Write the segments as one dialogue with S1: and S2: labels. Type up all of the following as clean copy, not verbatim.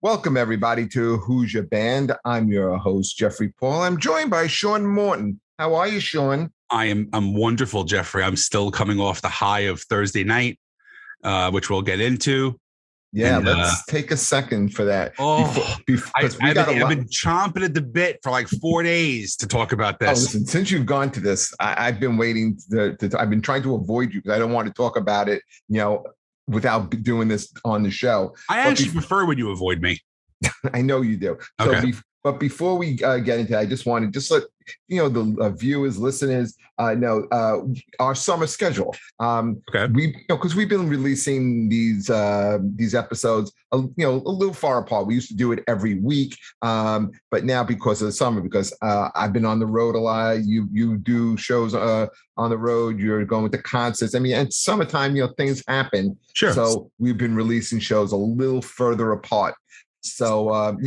S1: Welcome, everybody, to Who's Your Band. I'm your host, Jeffrey Paul. I'm joined by Sean Morton. How are you, Sean?
S2: I'm wonderful, Jeffrey. I'm still coming off the high of Thursday night, which we'll get into.
S1: Yeah, let's take a second for that.
S2: I've been chomping at the bit for like 4 days to talk about this.
S1: Oh, listen, since you've gone to this, I've been waiting I've been trying to avoid you because I don't want to talk about it, without doing this on the show.
S2: I actually prefer when you avoid me.
S1: I know you do.
S2: Okay.
S1: So but before we get into that, I just wanted to let the viewers, listeners know our summer schedule.
S2: Okay.
S1: Because we've been releasing these episodes a little far apart. We used to do it every week, but now because of the summer, because I've been on the road a lot. You do shows on the road. You're going to concerts. I mean, and summertime, things happen.
S2: Sure.
S1: So we've been releasing shows a little further apart. So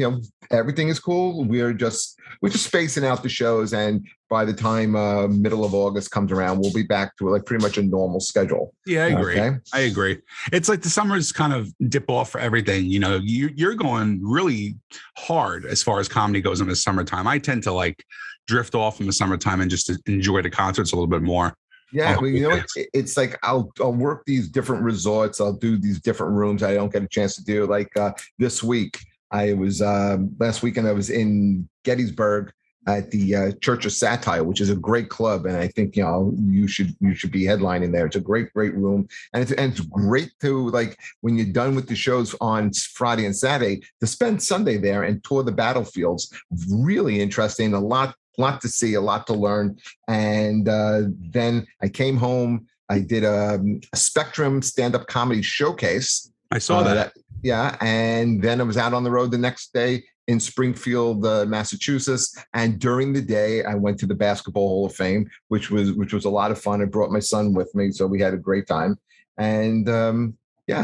S1: everything is cool. We're just spacing out the shows, and by the time middle of August comes around, we'll be back to like pretty much a normal schedule.
S2: Yeah, I agree.
S1: Okay?
S2: I agree. It's like the summers kind of dip off for everything. You're going really hard as far as comedy goes in the summertime. I tend to like drift off in the summertime and just enjoy the concerts a little bit more.
S1: Yeah, well, it's like I'll work these different resorts. I'll do these different rooms I don't get a chance to do. Like this week, I was last weekend. I was in Gettysburg at the Church of Satire, which is a great club, and I think you should be headlining there. It's a great room, and it's great to, like, when you're done with the shows on Friday and Saturday, to spend Sunday there and tour the battlefields. Really interesting. A lot to see, a lot to learn. And then I came home. I did a Spectrum stand-up comedy showcase.
S2: I saw that.
S1: Yeah. And then I was out on the road the next day in Springfield, Massachusetts. And during the day, I went to the Basketball Hall of Fame, which was a lot of fun. I brought my son with me, so we had a great time. And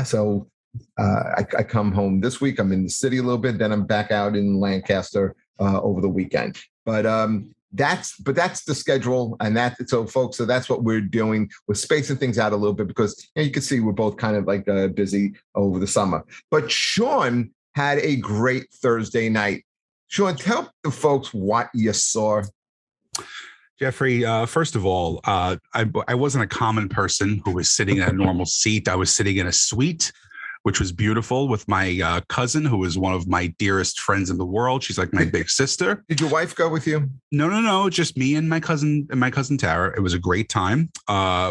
S1: so I come home this week. I'm in the city a little bit. Then I'm back out in Lancaster over the weekend. But that's the schedule, and folks. So that's what we're doing. We're spacing things out a little bit because you can see we're both kind of like busy over the summer. But Sean had a great Thursday night. Sean, tell the folks what you saw.
S2: Jeffrey, first of all, I wasn't a common person who was sitting in a normal seat. I was sitting in a suite, which was beautiful, with my cousin, who is one of my dearest friends in the world. She's like my big sister.
S1: Did your wife go with you?
S2: No. Just me and my cousin Tara. It was a great time.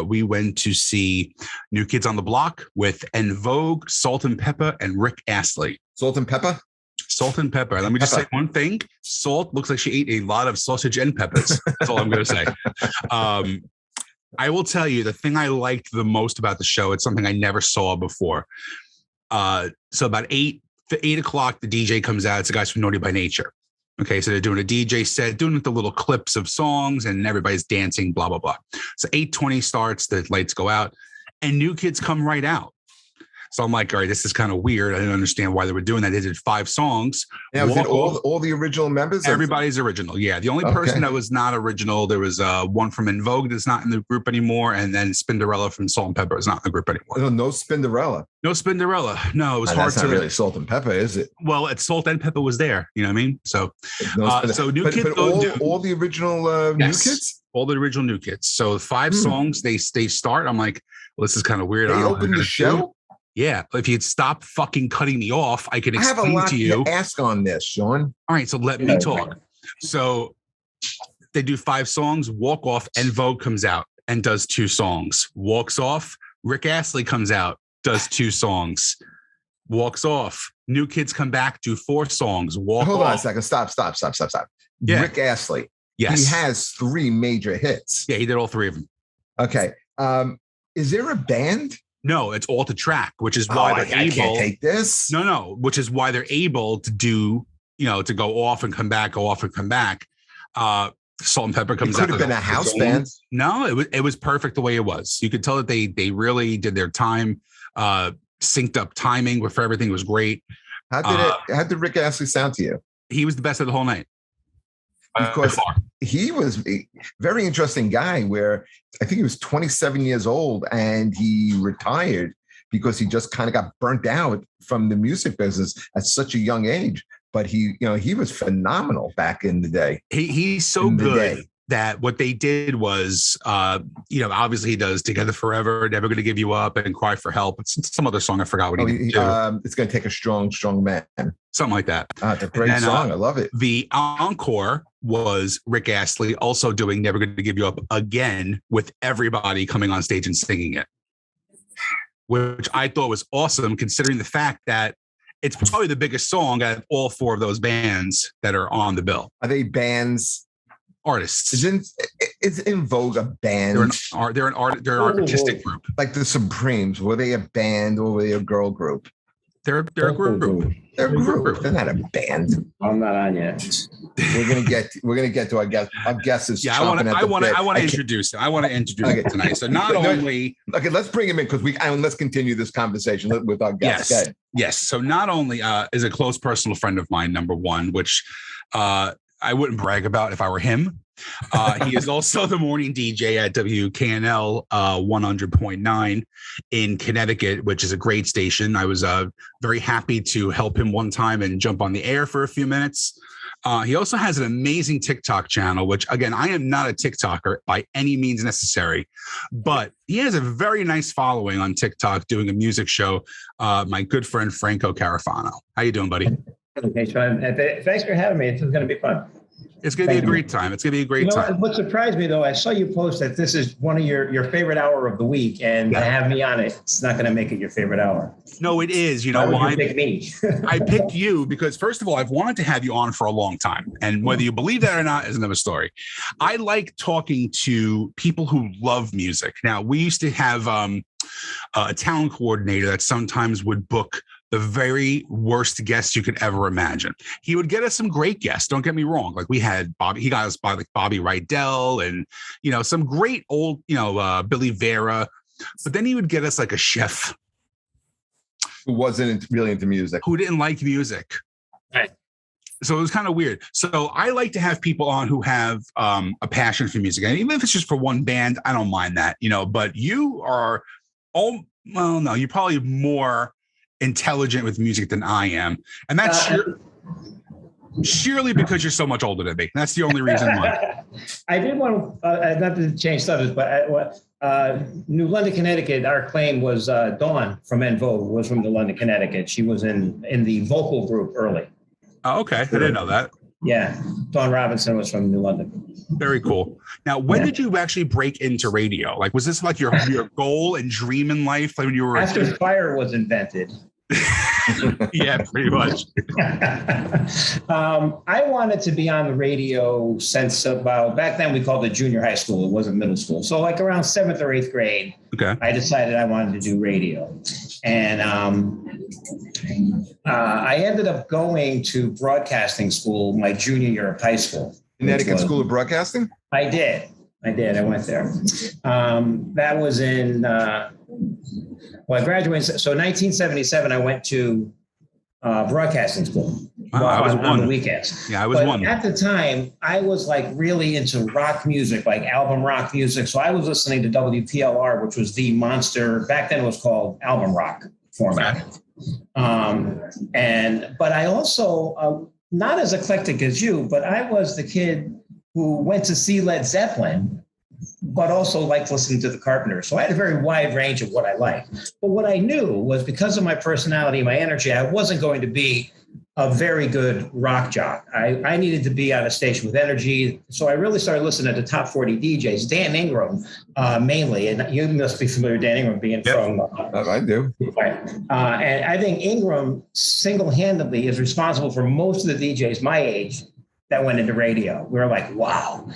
S2: We went to see New Kids on the Block with En Vogue, Salt and Pepper, and Rick Astley.
S1: Salt and Pepper?
S2: Salt and Pepper. Let me just say one thing. Salt looks like she ate a lot of sausage and peppers. That's all I'm going to say. I will tell you, the thing I liked the most about the show, it's something I never saw before. So about 8 o'clock, the DJ comes out. It's the guys from Naughty by Nature. Okay, so they're doing a DJ set, doing the little clips of songs, and everybody's dancing, blah, blah, blah. So 8:20 starts, the lights go out, and New Kids come right out. So I'm like, all right, this is kind of weird. I didn't understand why they were doing that. They did 5 songs.
S1: Now, was it all the original members?
S2: Everybody's original. Yeah. The only person that was not original, there was one from En Vogue that's not in the group anymore. And then Spinderella from Salt and Pepper is not in the group anymore.
S1: No Spinderella.
S2: No Spinderella. No, it was hard
S1: to. That's not really Salt and Pepper, is it?
S2: Well, it's Salt and Pepper was there. You know what I mean? So, New Kids.
S1: But all the original New Kids?
S2: All the original New Kids. So 5 songs, they start. I'm like, well, this is kind of weird.
S1: They opened the show?
S2: Yeah, if you'd stop fucking cutting me off, I could explain to you.
S1: I have a lot to ask on this, Sean.
S2: All right, so let me talk. So they do 5 songs, walk off, En Vogue comes out and does 2 songs. Walks off, Rick Astley comes out, does 2 songs. Walks off. New Kids come back, do 4 songs.
S1: Hold on a second. Stop.
S2: Yeah.
S1: Rick Astley.
S2: Yes.
S1: He has 3 major hits.
S2: Yeah, he did all 3 of them.
S1: Okay. Is there a band?
S2: No, it's all to track, which is why they're able.
S1: I can't take this.
S2: No, which is why they're able to do, to go off and come back, Salt and Pepper comes out.
S1: It could have been a house band.
S2: No, it was perfect the way it was. You could tell that they really did their time, synced up timing for everything. Was great.
S1: How did Rick Astley sound to you?
S2: He was the best of the whole night.
S1: Because he was a very interesting guy, where I think he was 27 years old and he retired because he just kind of got burnt out from the music business at such a young age. But he was phenomenal back in the day.
S2: He's so good that what they did was, obviously he does Together Forever, Never Gonna Give You Up, and Cry for Help. It's some other song. I forgot what he did.
S1: It's Gonna Take a Strong Man.
S2: Something like that.
S1: It's a great song. I love it.
S2: The encore was Rick Astley also doing Never Gonna Give You Up again, with everybody coming on stage and singing it, which I thought was awesome, considering the fact that it's probably the biggest song out of all four of those bands that are on the bill.
S1: Are they bands?
S2: Artists.
S1: Is In Vogue a band?
S2: They're an artistic group.
S1: Like the Supremes. Were they a band or were they a girl group?
S2: They're a group.
S1: They're a group. They're not a band.
S3: I'm not on yet.
S1: We're gonna get to our guest. Our guest is
S2: I want to introduce him. I want to introduce him tonight. So
S1: let's bring him in because let's continue this conversation with our guest.
S2: Yes. So not only is a close personal friend of mine, number one, which I wouldn't brag about if I were him. He is also the morning DJ at WKNL 100.9 in Connecticut, which is a great station. I was very happy to help him one time and jump on the air for a few minutes. He also has an amazing TikTok channel, which, again, I am not a TikToker by any means necessary, but he has a very nice following on TikTok doing a music show. My good friend, Franco Carofano. How you doing, buddy?
S3: Okay, Sean. Thanks for having me. It's going to be fun.
S2: It's going to be a great time. It's going to be a great time.
S3: What surprised me, though, I saw you post that this is one of your favorite hour of the week, and to have me on it, it's not going to make it your favorite hour.
S2: No, it is. You know why?
S3: You pick me?
S2: I picked you because, first of all, I've wanted to have you on for a long time. And whether you believe that or not is another story. I like talking to people who love music. Now, we used to have a talent coordinator that sometimes would book the very worst guests you could ever imagine. He would get us some great guests. Don't get me wrong. Like we had Bobby, he got us by like Bobby Rydell and, some great old, Billy Vera. But then he would get us like a chef
S1: who wasn't really into music,
S2: who didn't like music.
S3: Right.
S2: So it was kind of weird. So I like to have people on who have a passion for music. And even if it's just for one band, I don't mind that, but you are you're probably more intelligent with music than I am. And that's sheerly because you're so much older than me. That's the only reason why.
S3: I did want not to change subjects, but New London, Connecticut, our claim was Dawn from En Vogue was from New London, Connecticut. She was in the vocal group early.
S2: Oh, okay. I didn't know that.
S3: Yeah. Dawn Robinson was from New London.
S2: Very cool. Now, when did you actually break into radio? Like, was this like your goal and dream in life? Like when you were
S3: after fire was invented.
S2: Yeah, pretty much.
S3: I wanted to be on the radio since about, back then we called it junior high school. It wasn't middle school. So like around 7th or 8th grade, I decided I wanted to do radio. And I ended up going to broadcasting school my junior year of high school.
S1: Connecticut School of Broadcasting?
S3: I did. I went there. That was in... I graduated. So 1977, I went to broadcasting school on the weekends.
S2: Yeah, I was one.
S3: At the time, I was like really into rock music, like album rock music. So I was listening to WPLR, which was the monster. Back then it was called album rock format. But I also, not as eclectic as you, but I was the kid who went to see Led Zeppelin, but also liked listening to the Carpenters. So I had a very wide range of what I liked. But what I knew was because of my personality, my energy, I wasn't going to be a very good rock jock. I needed to be on a station with energy. So I really started listening to the top 40 DJs, Dan Ingram mainly. And you must be familiar with Dan Ingram being from...
S1: I do.
S3: Right. And I think Ingram single-handedly is responsible for most of the DJs my age that went into radio. We were like, wow.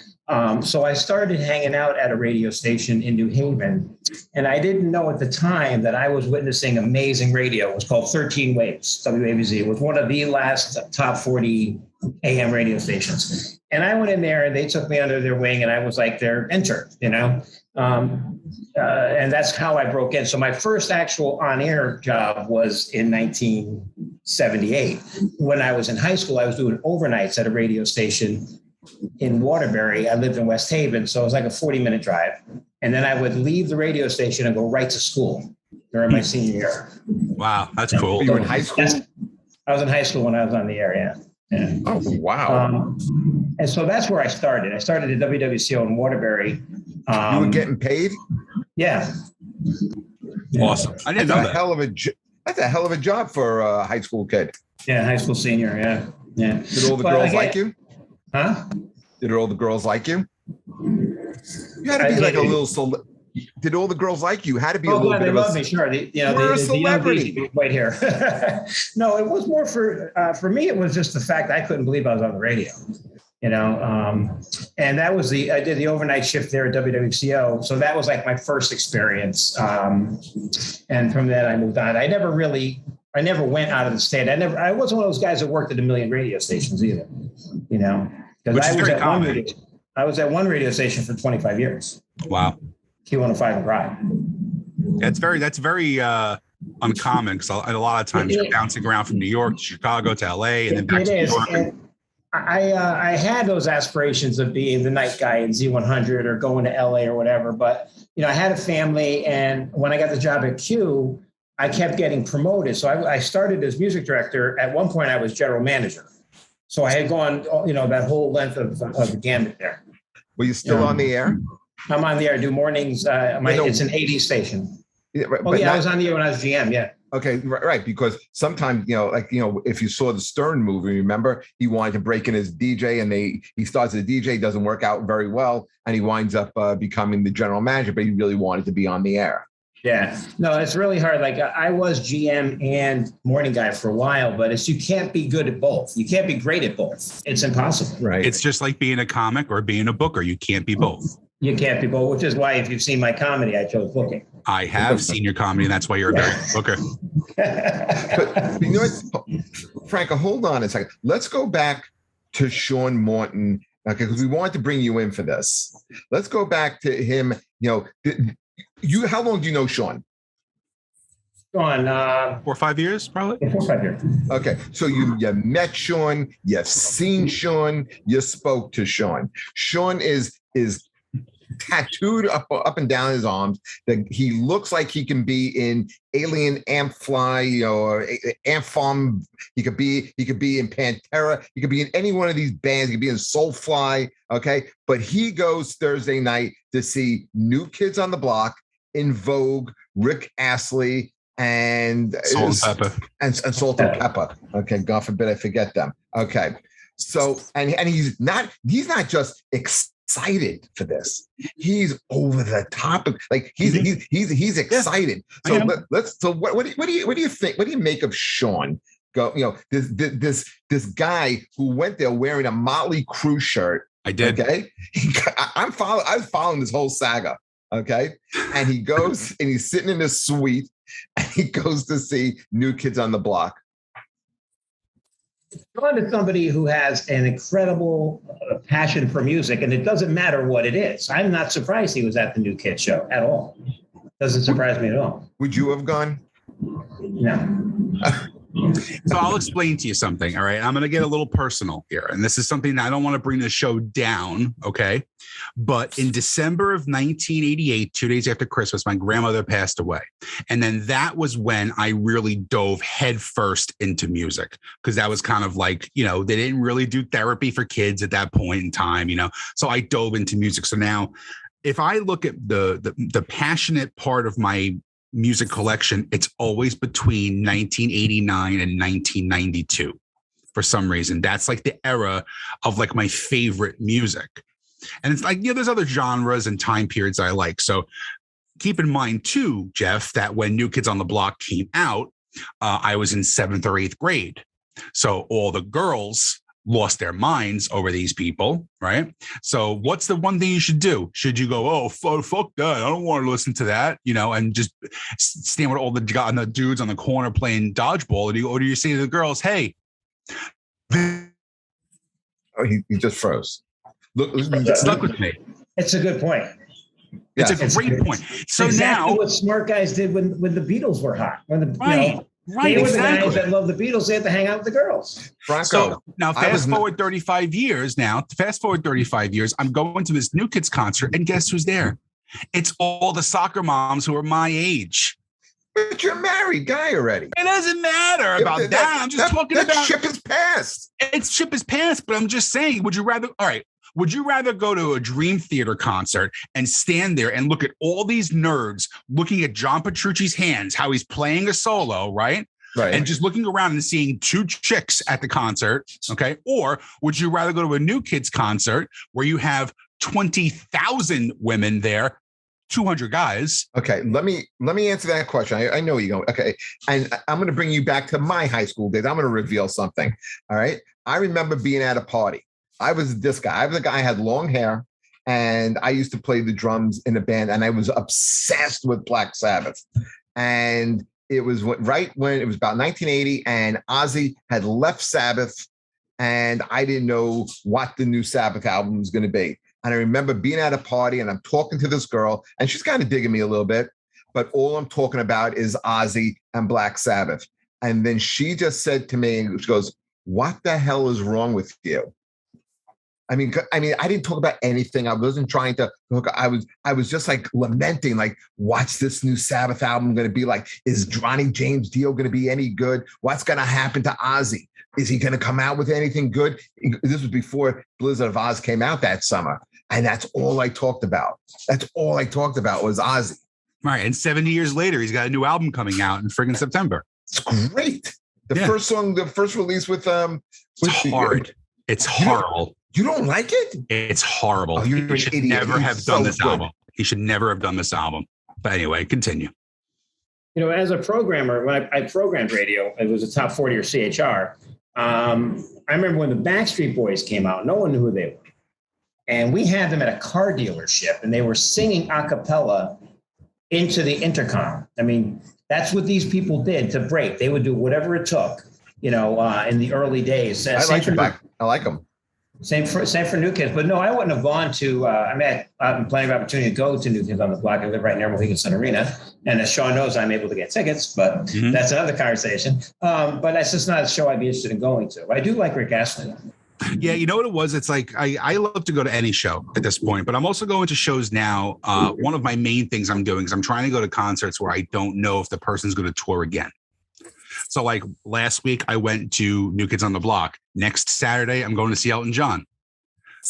S3: So I started hanging out at a radio station in New Haven, and I didn't know at the time that I was witnessing amazing radio. It was called 13 Waves, WABZ. It was one of the last top 40 AM radio stations. And I went in there, and they took me under their wing, and I was like their intern, and that's how I broke in. So my first actual on-air job was in 1978. When I was in high school, I was doing overnights at a radio station in Waterbury. I lived in West Haven, so it was like a 40-minute drive. And then I would leave the radio station and go right to school. during my senior year.
S2: Wow, that's cool.
S1: You were in high school?
S3: I was in high school when I was on the air, yeah.
S1: Oh, wow.
S3: And so that's where I started. I started at WWCO in Waterbury.
S1: You were getting paid?
S3: Yeah.
S2: Awesome. I didn't know that.
S1: That's a hell of a job for a high school kid.
S3: Yeah, high school senior, yeah.
S1: Did all the girls like you?
S3: Huh?
S1: Did all the girls like you? You had to be like a little did all the girls like you? Had to be a little bit
S3: they
S1: of
S3: love me, sure.
S1: You're a celebrity.
S3: Right here. No, it was more for me. It was just the fact I couldn't believe I was on the radio. And that was I did the overnight shift there at WWCO. So that was like my first experience. And from that I moved on. I never went out of the state. I wasn't one of those guys that worked at a million radio stations either, because I was at one radio station for 25 years.
S2: Wow.
S3: Q105 and Rye.
S2: That's very uncommon, because a lot of times you're bouncing around from New York to Chicago to LA and then back to New York.
S3: And I had those aspirations of being the night guy in Z100 or going to LA or whatever. But, I had a family, and when I got the job at Q, I kept getting promoted. So I started as music director. At one point, I was general manager. So I had gone, that whole length of the gambit there.
S1: Were you still on the air?
S3: I'm on the air. I do mornings. It's an 80s station.
S1: Yeah,
S3: I was on the air when I was GM. Yeah.
S1: Okay, right. Because sometimes, if you saw the Stern movie, remember, he wanted to break in as DJ, and he starts as a DJ, doesn't work out very well, and he winds up becoming the general manager, but he really wanted to be on the air.
S3: Yeah, no, it's really hard. Like I was GM and morning guy for a while, but you can't be good at both. You can't be great at both. It's impossible.
S1: Right.
S2: It's just like being a comic or being a booker. You can't be both.
S3: You can't be both, which is why if you've seen my comedy, I chose booking.
S2: I have seen your comedy, and that's why you're a very good booker.
S1: But you know what, Franco, hold on a second. Let's go back to Sean Morton, okay, because we wanted to bring you in for this. Let's go back to him. How long do you know Sean?
S3: Sean,
S2: 4 or 5 years, probably.
S3: 4 or 5 years.
S1: Okay, so you met Sean, you've seen Sean, you spoke to Sean. Sean is tattooed up and down his arms that he looks like he can be in Alien Ant Fly or Ant Farm. He could be in Pantera. He could be in any one of these bands. He could be in Soulfly. Okay, but he goes Thursday night to see New Kids on the Block, In Vogue, Rick Astley, and
S2: Salt and Pepper.
S1: And Salt and Pepper. Okay, God forbid I forget them. Okay, so and he's not just excited for this. He's over the top of, like he's excited. So what do you think? What do you make of Sean? This guy who went there wearing a Motley Crue shirt.
S2: I did.
S1: Okay, I was following this whole saga. Okay, and he goes and he's sitting in his suite and he goes to see New Kids on the Block.
S3: Sean is somebody who has an incredible passion for music, and it doesn't matter what it is. I'm not surprised he was at the New Kid show at all. Doesn't surprise me at all.
S1: Would you have gone?
S3: No.
S2: So I'll explain to you something. All right. I'm going to get a little personal here. And this is something that I don't want to bring the show down. Okay. But in December of 1988, 2 days after Christmas, my grandmother passed away. And then that was when I really dove headfirst into music, because that was kind of like, they didn't really do therapy for kids at that point in time, so I dove into music. So now if I look at the passionate part of my music collection, it's always between 1989 and 1992 for some reason. That's like the era of like my favorite music. And it's like, there's other genres and time periods I like. So keep in mind too, Jeff, that when New Kids on the Block came out, I was in 7th or 8th grade. So all the girls lost their minds over these people, right? So what's the one thing you should do? Should you go, oh, fuck that, I don't want to listen to that, and just stand with all the dudes on the corner playing dodgeball? Or do you say to the girls, hey?
S1: Oh, he just froze. Look,
S2: stuck with me.
S3: It's a good point.
S2: It's a great point. So
S3: exactly
S2: now
S3: what smart guys did when the Beatles were hot. When the
S2: Right,
S3: they were
S2: exactly.
S3: the guys that love the Beatles. They had to hang out with the girls.
S1: Franco.
S2: So now fast forward 35 years. I'm going to this New Kids concert, and guess who's there? It's all the soccer moms who are my age.
S1: But you're a married guy already.
S2: It doesn't matter about that. I'm just talking about
S1: ship is past.
S2: It's ship is past, but I'm just saying, would you rather go to a Dream Theater concert and stand there and look at all these nerds looking at John Petrucci's hands, how he's playing a solo, right?
S1: Right.
S2: And just looking around and seeing two chicks at the concert, okay? Or would you rather go to a New Kids concert where you have 20,000 women there, 200 guys?
S1: Okay, let me answer that question. I know you go. Okay, and I'm going to bring you back to my high school days. I'm going to reveal something. All right, I remember being at a party. I was this guy. I was a guy who had long hair, and I used to play the drums in a band, and I was obsessed with Black Sabbath. And it was right when it was about 1980, and Ozzy had left Sabbath, and I didn't know what the new Sabbath album was going to be. And I remember being at a party and I'm talking to this girl and she's kind of digging me a little bit, but all I'm talking about is Ozzy and Black Sabbath. And then she just said to me, she goes, "What the hell is wrong with you?" I mean, I didn't talk about anything. I wasn't trying to look. I was just like lamenting, like, what's this new Sabbath album going to be like? Is Ronnie James Dio going to be any good? What's going to happen to Ozzy? Is he going to come out with anything good? This was before Blizzard of Oz came out that summer. And that's all I talked about. That's all I talked about was Ozzy.
S2: Right. And 70 years later, he's got a new album coming out in friggin' September.
S1: It's great. The first song, the first release with
S2: it's hard. It's horrible.
S1: You don't like it?
S2: It's horrible.
S1: Oh, you're
S2: he should
S1: an idiot.
S2: never have done this album. He should never have done this album. But anyway, continue.
S3: You know, as a programmer, when I programmed radio, it was a top 40 or CHR. I remember when the Backstreet Boys came out, no one knew who they were. And we had them at a car dealership and they were singing a cappella into the intercom. I mean, that's what these people did to break. They would do whatever it took, you know, in the early days.
S1: I like them.
S3: Same for New Kids. But no, I wouldn't have gone to, I had plenty of opportunity to go to New Kids on the Block. I live right near Mohegan Sun Arena. And as Sean knows, I'm able to get tickets, but that's another conversation. But that's just not a show I'd be interested in going to. I do like Rick Astley.
S2: Yeah, you know what it was? It's like I love to go to any show at this point, but I'm also going to shows now. One of my main things I'm doing is I'm trying to go to concerts where I don't know if the person's going to tour again. So like last week, I went to New Kids on the Block. Next Saturday, I'm going to see Elton John.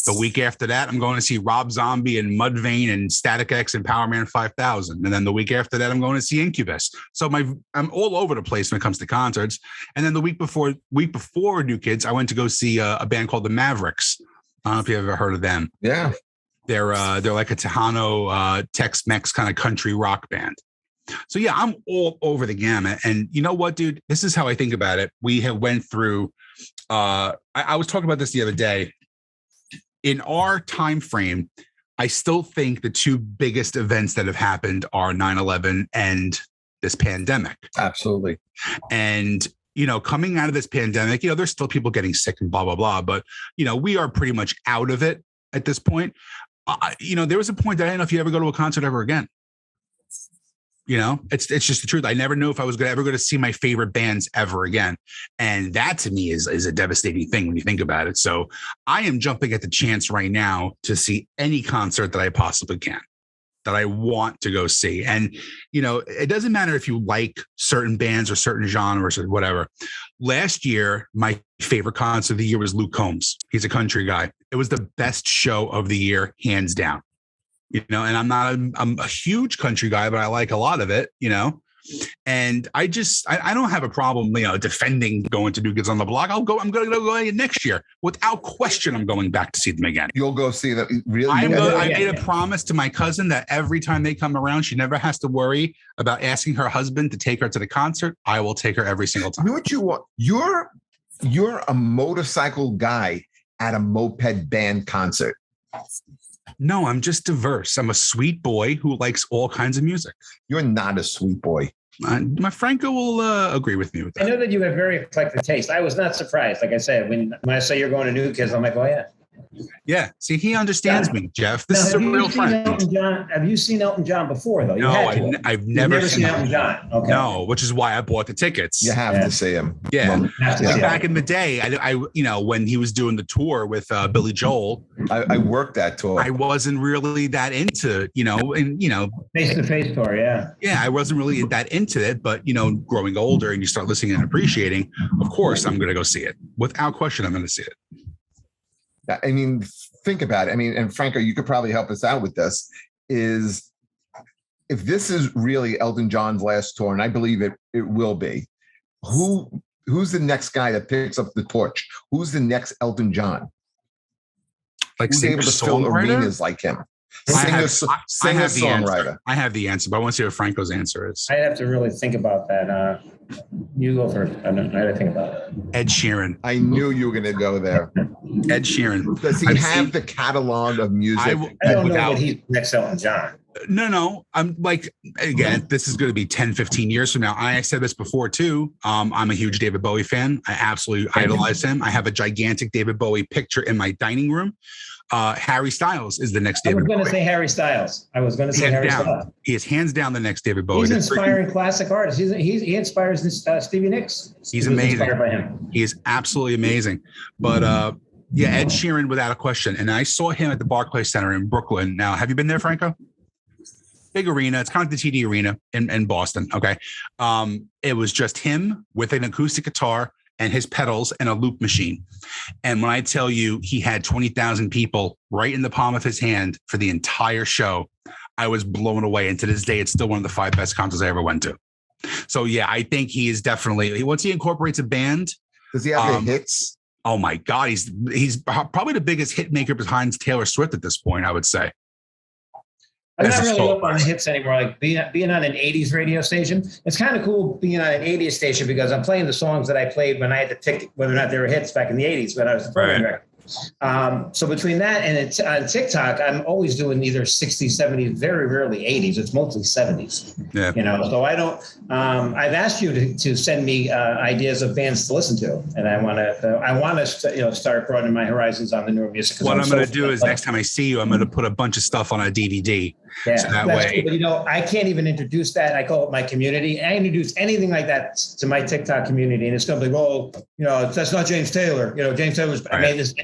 S2: The week after that, I'm going to see Rob Zombie and Mudvayne and Static X and Power Man 5000. And then the week after that, I'm going to see Incubus. So I'm all over the place when it comes to concerts. And then the week before New Kids, I went to go see a band called the Mavericks. I don't know if you've ever heard of them.
S1: Yeah.
S2: They're like a Tejano Tex-Mex kind of country rock band. So yeah, I'm all over the gamut. And you know what, dude? This is how I think about it. We have went through, I was talking about this the other day. In our time frame, I still think the two biggest events that have happened are 9/11 and this pandemic.
S1: Absolutely.
S2: And, you know, coming out of this pandemic, you know, there's still people getting sick and blah, blah, blah. But, you know, we are pretty much out of it at this point. You know, there was a point that I didn't know if you ever go to a concert ever again. You know, it's just the truth. I never knew if I was ever going to see my favorite bands ever again. And that to me is a devastating thing when you think about it. So I am jumping at the chance right now to see any concert that I possibly can, that I want to go see. And, you know, it doesn't matter if you like certain bands or certain genres or whatever. Last year, my favorite concert of the year was Luke Combs. He's a country guy. It was the best show of the year, hands down. You know, and I'm a huge country guy, but I like a lot of it, you know, and I don't have a problem, you know, defending going to New Kids on the Block. I'm going to go next year without question. I'm going back to see them again.
S1: You'll go see them. Really?
S2: I made a promise to my cousin that every time they come around, she never has to worry about asking her husband to take her to the concert. I will take her every single time.
S1: You know what you want? You're a motorcycle guy at a moped band concert.
S2: No, I'm just diverse. I'm a sweet boy who likes all kinds of music.
S1: You're not a sweet boy.
S2: My Franco will agree with me with that.
S3: I know that you have very eclectic taste. I was not surprised. Like I said, when I say you're going to New Kids, I'm like, oh yeah.
S2: Yeah. See, he understands me, Jeff. This
S3: Now,
S2: is a real friend.
S3: Have you seen Elton John before, though?
S2: No, I've never
S3: seen Elton John. Okay.
S2: No, which is why I bought the tickets.
S1: You have to see him.
S2: Yeah.
S3: Well,
S2: back in the day, I when he was doing the tour with Billy Joel,
S1: I worked that tour.
S2: I wasn't really that into,
S3: face-to-face tour. Yeah.
S2: Yeah, I wasn't really that into it, but growing older and you start listening and appreciating, of course, I'm going to go see it. Without question, I'm going to see it.
S1: I mean, think about it. I mean, and Franco, you could probably help us out with this, is if this is really Elton John's last tour, and I believe it will be, who's the next guy that picks up the torch? Who's the next Elton John?
S2: Like
S1: who's able to fill arenas like him? Singer-songwriter.
S2: I have the answer, but I want to see what Franco's answer is.
S3: I have to really think about that. You go first. I had to think about it.
S2: Ed Sheeran.
S1: I knew you were going to go there.
S2: Ed Sheeran.
S1: Does he have the catalog of music?
S3: I don't know that he's next Elton John.
S2: No. I'm like, again, this is going to be 10, 15 years from now. I said this before too. I'm a huge David Bowie fan. I absolutely idolize him. I have a gigantic David Bowie picture in my dining room. Harry Styles is the next David Bowie.
S3: I was going to say Harry Styles. Styles.
S2: He is hands down the next David Bowie.
S3: He's an inspiring classic artist. He inspires Stevie Nicks.
S2: He's amazing.
S3: Inspired by him.
S2: He is absolutely amazing. But Ed Sheeran without a question. And I saw him at the Barclays Center in Brooklyn. Now, have you been there, Franco? Big arena. It's kind of like the TD Arena in Boston. Okay. It was just him with an acoustic guitar and his pedals and a loop machine. And when I tell you he had 20,000 people right in the palm of his hand for the entire show, I was blown away. And to this day, it's still one of the 5 best concerts I ever went to. So yeah, I think he is definitely, once he incorporates a band.
S1: Does he have the hits?
S2: Oh my God. He's probably the biggest hit maker behind Taylor Swift at this point, I would say.
S3: I'm not really up on the hits anymore. Like being on an 80s radio station, it's kind of cool being on an 80s station because I'm playing the songs that I played when I had to pick whether or not they were hits back in the 80s when I was the program director. So between that and on TikTok, I'm always doing either 60s, 70s, very rarely 80s. It's mostly 70s. Yeah. So I don't. I've asked you to send me ideas of bands to listen to, and I want to start broadening my horizons on the newer music.
S2: What I'm going to do is next time I see you, I'm going to put a bunch of stuff on a DVD.
S3: Yeah, so that way. Cool. But I can't even introduce that. I call it my community. I introduce anything like that to my TikTok community, and it's going to be, well, that's not James Taylor. James Taylor's. Right. I mean, it's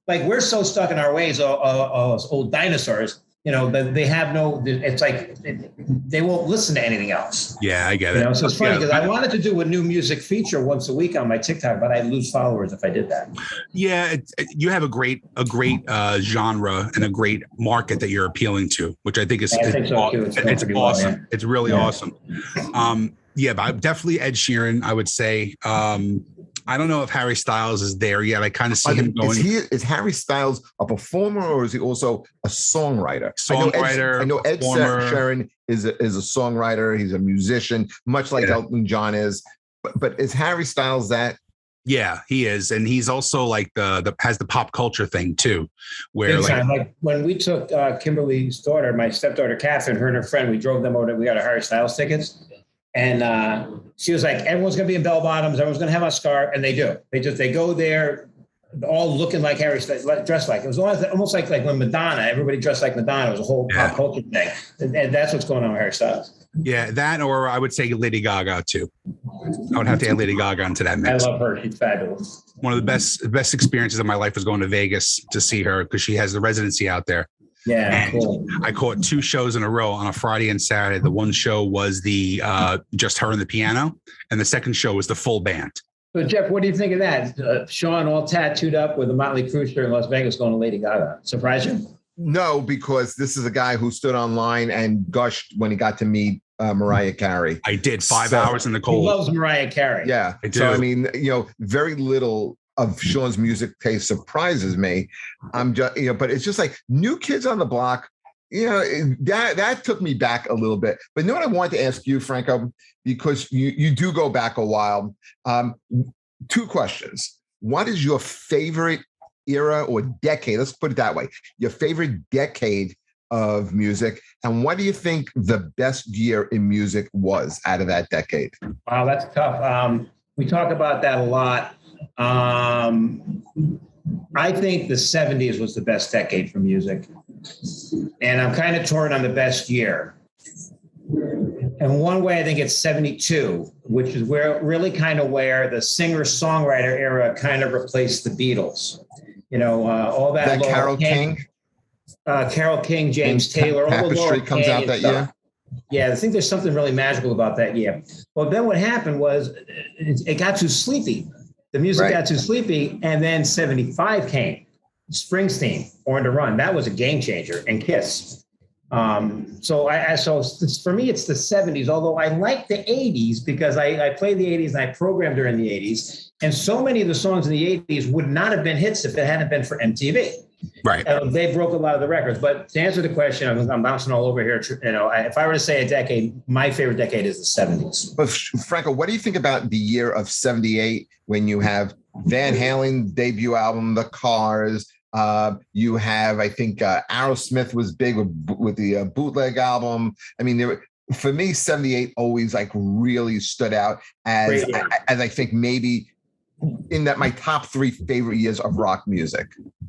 S3: like we're so stuck in our ways, old dinosaurs. They have no. It's like they won't listen to anything else.
S2: Yeah, I get it.
S3: So it's funny because I wanted to do a new music feature once a week on my TikTok, but I'd lose followers if I did that.
S2: Yeah, you have a great genre and a great market that you're appealing to, which I think is it's awesome. Well, it's really awesome. But I'm definitely Ed Sheeran. I would say. I don't know if Harry Styles is there yet. I kind of see him going.
S1: Is Harry Styles a performer or is he also a songwriter? I know Ed Sheeran is a songwriter. He's a musician, much like Elton John is. But is Harry Styles that?
S2: Yeah, he is, and he's also like has the pop culture thing too, where
S3: like when we took Kimberly's daughter, my stepdaughter Catherine, her and her friend, we drove them over. We got a Harry Styles tickets. And she was like, everyone's going to be in bell bottoms. Everyone's going to have a scarf. And they do. They go there all looking like Harry Styles, dressed like. It was almost like when Madonna, everybody dressed like Madonna. It was a whole pop culture thing. And that's what's going on with Harry Styles.
S2: Yeah, that, or I would say Lady Gaga too. I would have to add Lady Gaga into that mix.
S3: I love her. She's fabulous.
S2: One of the best experiences of my life was going to Vegas to see her because she has the residency out there.
S3: Yeah, cool.
S2: I caught 2 shows in a row on a Friday and Saturday. The one show was the just her and the piano, and the second show was the full band.
S3: So, Jeff, what do you think of that? Sean all tattooed up with a Motley Crue shirt in Las Vegas going to Lady Gaga. Surprise you?
S1: No, because this is a guy who stood online and gushed when he got to meet Mariah Carey.
S2: I did 5 hours in the cold.
S3: He loves Mariah Carey.
S1: Yeah.
S2: I do.
S1: So, I mean, very little of Sean's music taste surprises me. I'm just, but it's just like New Kids on the Block. That took me back a little bit. But what I wanted to ask you, Franco, because you do go back a while. 2 questions. What is your favorite era or decade? Let's put it that way. Your favorite decade of music, and what do you think the best year in music was out of that decade?
S3: Wow, that's tough. We talk about that a lot. I think the 70s was the best decade for music. And I'm kind of torn on the best year. And one way I think it's 72, which is where where the singer-songwriter era kind of replaced the Beatles. All that
S1: Carole King.
S3: Carole King, James Taylor, all the
S1: Tapestry comes out that year.
S3: Yeah, I think there's something really magical about that year. Well, then what happened was it got too sleepy. The music got too sleepy, and then 75 came. Springsteen, Born to Run. That was a game changer, and Kiss. So for me, it's the 70s, although I like the 80s because I played the 80s and I programmed during the 80s. And so many of the songs in the 80s would not have been hits if it hadn't been for MTV.
S2: Right.
S3: They broke a lot of the records. But to answer the question, I'm bouncing all over here. If I were to say a decade, my favorite decade is the 70s.
S1: But Franco, what do you think about the year of 78 when you have Van Halen's debut album, The Cars? You have, I think, Aerosmith was big with the bootleg album. I mean, for me, 78 always really stood out as I think maybe in that my top 3 favorite years of rock music.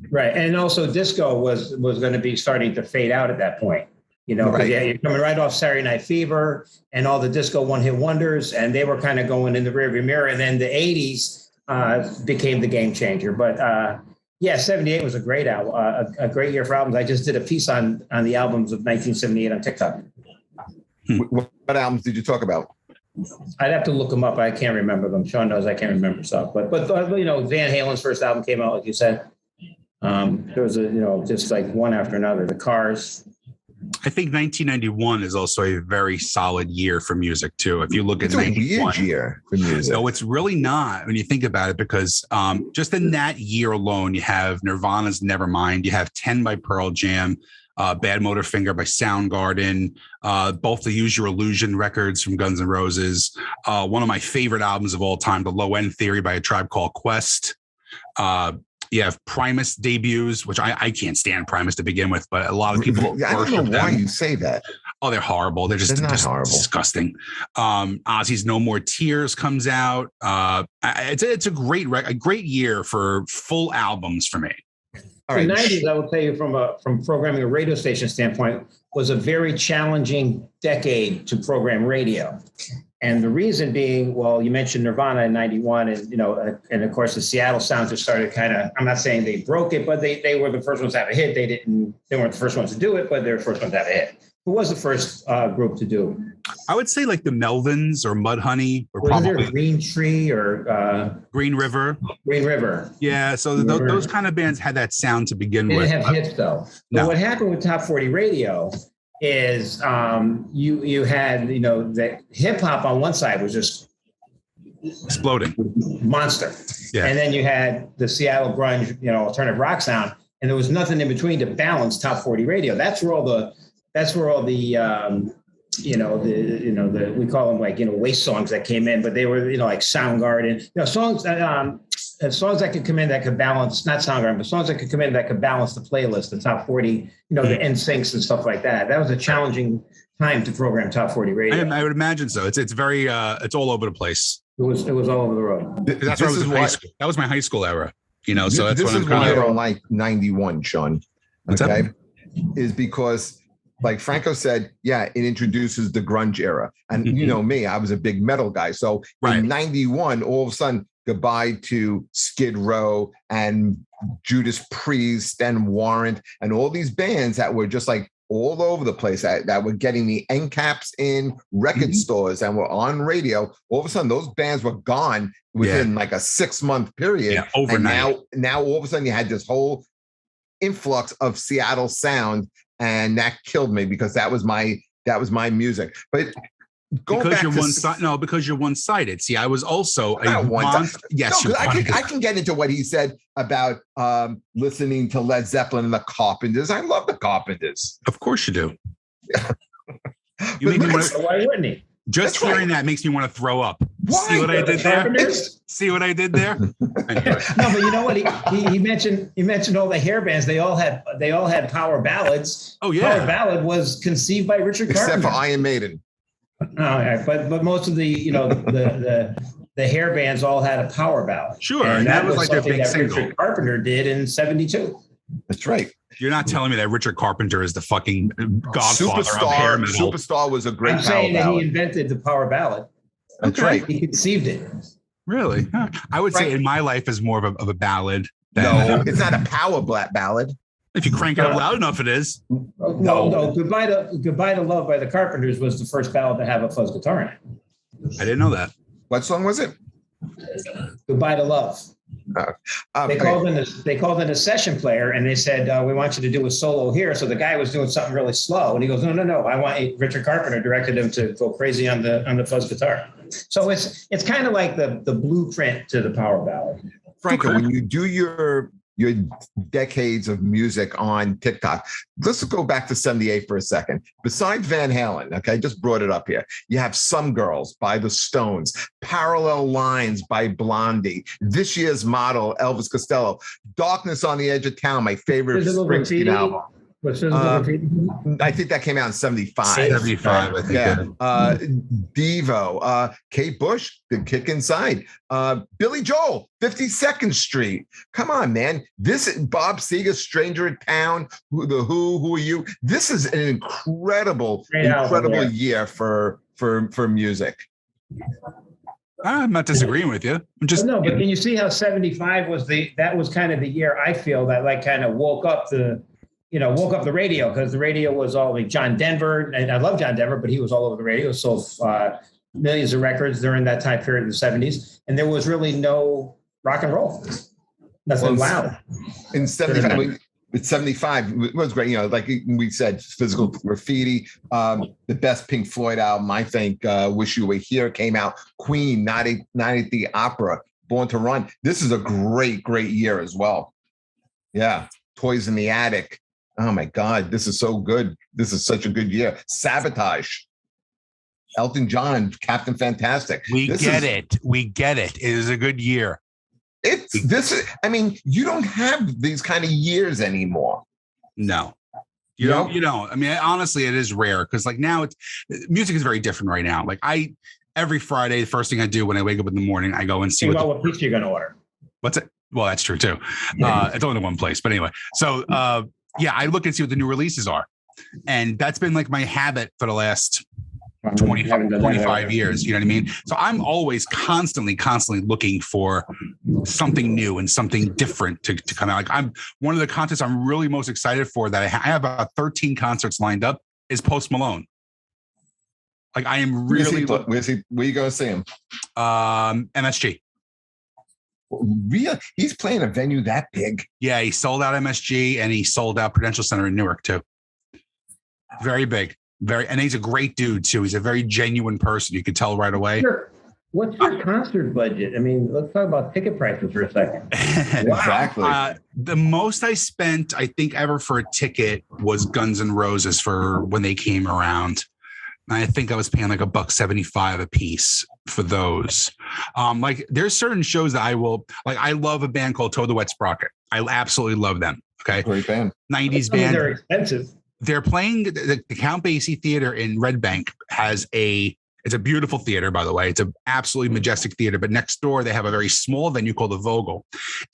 S3: Right. And also disco was going to be starting to fade out at that point. You're coming right off Saturday Night Fever and all the disco one-hit wonders, and they were kind of going in the rearview mirror. And then the 80s became the game changer. But 78 was a great album, a great year for albums. I just did a piece on the albums of 1978 on TikTok.
S1: What albums did you talk about?
S3: I'd have to look them up. I can't remember them. Sean knows I can't remember stuff. But Van Halen's first album came out, like you said. There was just like one after another. The Cars.
S2: I think 1991 is also a very solid year for music too. If you look at
S1: it's a weird year for music.
S2: No, it's really not when you think about it, because just in that year alone, you have Nirvana's Nevermind, you have 10 by Pearl Jam, Bad Motorfinger by Soundgarden, both the Use Your Illusion records from Guns N' Roses, one of my favorite albums of all time, The Low End Theory by A Tribe Called Quest. You have Primus debuts, which I can't stand Primus to begin with, but a lot of people
S1: I don't know why you say that.
S2: Oh, they're horrible. They're just
S1: horrible.
S2: Disgusting. Ozzy's No More Tears comes out. It's a great year for full albums for me.
S3: All right. The 90s, I will tell you from programming a radio station standpoint, was a very challenging decade to program radio. And the reason being, well, you mentioned Nirvana in 91 and of course the Seattle sound just started I'm not saying they broke it, but they were the first ones to have a hit. They weren't the first ones to do it, but they were the first ones to have a hit. Who was the first group to do it?
S2: I would say like the Melvins or Mudhoney or
S3: was there Green Tree or
S2: Green River.
S3: Green River.
S2: Yeah, so those kind of bands had that sound to begin with.
S3: They didn't have hits though. No. But what happened with Top 40 Radio is you had the hip hop on one side was just
S2: exploding,
S3: monster, and then you had the Seattle grunge, alternative rock sound, and there was nothing in between to balance Top 40 Radio. That's where all the we call them waste songs that came in, but they were like Soundgarden, songs that could come in that could balance, not Soundgarden, but songs that could come in that could balance the playlist, the top 40, the NSYNCs and stuff like that. That was a challenging time to program Top 40 Radio.
S2: I would imagine so. It's very it's all over the place.
S3: It was all over the road.
S2: That's where I was in high school. That was my high school era. So that's
S1: this is why I don't like 91, Sean. Okay, is because, like Franco said, it introduces the grunge era. And you know me, I was a big metal guy. So in 91, all of a sudden, goodbye to Skid Row and Judas Priest and Warrant and all these bands that were just like all over the place that were getting the end caps in record stores and were on radio. All of a sudden, those bands were gone within like a 6-month period.
S2: Yeah, overnight.
S1: And now all of a sudden, you had this whole influx of Seattle sound. And that killed me because that was my music. But
S2: because you're one-sided. See, I was also
S1: Yes, I can get into what he said about listening to Led Zeppelin and the Carpenters. I love the Carpenters.
S2: Of course you do.
S3: Why wouldn't he?
S2: Just
S1: That's
S2: hearing that makes me want to throw up.
S1: Why?
S2: See what I did there? See what I did there? Anyway.
S3: No, but you know what? He mentioned all the hair bands. They all had power ballads.
S2: Oh yeah,
S3: power ballad was conceived by Richard Carpenter.
S1: Except for Iron Maiden.
S3: But most of the the hair bands all had a power ballad.
S2: Sure,
S3: and
S2: that was like their
S3: something
S2: big
S3: that
S2: single.
S3: Richard Carpenter did in '72.
S1: That's right.
S2: You're not telling me that Richard Carpenter is the fucking godfather of hair metal.
S1: Superstar was a great
S3: I'm
S1: power
S3: saying that he
S1: ballad.
S3: invented the power ballad.
S1: That's right.
S3: He conceived it.
S2: Really? I would say in my life is more of a ballad.
S1: No, it's not a power ballad.
S2: If you crank it up loud enough, it is.
S3: No. Goodbye to Love by the Carpenters was the first ballad to have a fuzz guitar in it.
S2: I didn't know that.
S1: What song was it?
S3: Goodbye to Love. They called in a session player and they said, we want you to do a solo here. So the guy was doing something really slow. And he goes, no. I want Richard Carpenter directed him to go crazy on the fuzz guitar. So it's kind of like the blueprint to the power ballad.
S1: Franco, when you do your decades of music on TikTok, let's go back to 78 for a second. Besides Van Halen, okay, I just brought it up here. You have Some Girls by the Stones, Parallel Lines by Blondie, This Year's Model, Elvis Costello, Darkness on the Edge of Town, my favorite Springsteen album. I think that came out in 75.
S2: 75, I think.
S1: Yeah. Devo, Kate Bush, The Kick Inside, Billy Joel, 52nd Street. Come on, man. This Bob Seger, Stranger in Town, Who Are You? This is an incredible year for music.
S2: I'm not disagreeing with you. I'm just
S3: but can you see how 75 was that was kind of the year I feel that like kind of woke up the radio, because the radio was all like John Denver, and I love John Denver, but he was all over the radio, sold millions of records during that time period in the 70s, and there was really no rock and roll. Nothing loud.
S1: In 75, it's 75, it was great. Like we said, Physical Graffiti, the best Pink Floyd album, I think, Wish You Were Here came out. Queen, Night at the Opera, Born to Run. This is a great year as well. Yeah. Toys in the Attic. Oh my God, this is so good. This is such a good year. Sabotage. Elton John, Captain Fantastic.
S2: We get it. It is a good year.
S1: You don't have these kind of years anymore.
S2: No. You don't. I mean, honestly, it is rare because like now music is very different right now. Like every Friday, the first thing I do when I wake up in the morning, I go and see
S3: what pizza you're going to order.
S2: What's it? Well, that's true too. It's only one place, but anyway. So I look and see what the new releases are. And that's been like my habit for the last 25 years. You know what I mean? So I'm always constantly looking for something new and something different to come out. Like I'm one of the concerts I'm really most excited for that I have about 13 concerts lined up is Post Malone. Like I am really.
S1: Where you going to see him?
S2: MSG.
S1: Really? He's playing a venue that big?
S2: Yeah, he sold out MSG and he sold out Prudential Center in Newark too. Very big. And he's a great dude too. He's a very genuine person. You could tell right away.
S3: What's your concert budget? I mean, let's talk about ticket prices for a second.
S1: Exactly.
S2: The most I spent, I think, ever for a ticket was Guns N' Roses for when they came around. I think I was paying like $1.75 a piece for those. Like there's certain shows that I will like. I love a band called Toad the Wet Sprocket. I absolutely love them. Okay.
S1: Great band.
S3: 90s band. They're expensive.
S2: They're playing the Count Basie Theater in Red Bank it's a beautiful theater, by the way. It's an absolutely majestic theater, but next door, they have a very small venue called the Vogel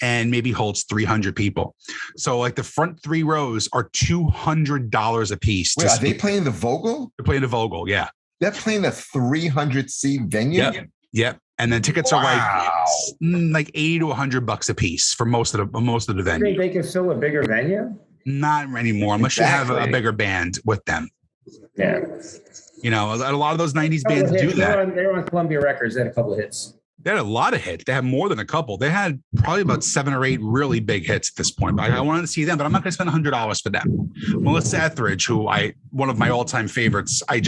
S2: and maybe holds 300 people. So like the front 3 rows are $200 a piece.
S1: Wait, are they playing the Vogel?
S2: They're playing the Vogel. Yeah.
S1: They're playing a 300-seat venue.
S2: Yep. And then tickets are like $80 to $100 a piece for most of the venue.
S3: You think they can fill a bigger venue?
S2: Not anymore, unless you have a bigger band with them.
S3: Yeah.
S2: A lot of those 90s bands do that.
S3: They were on Columbia Records. They had a couple of hits.
S2: They had a lot of hits. They had more than a couple. They had probably about 7 or 8 really big hits at this point. But I wanted to see them, but I'm not going to spend $100 for them. Melissa Etheridge, one of my all-time favorites, I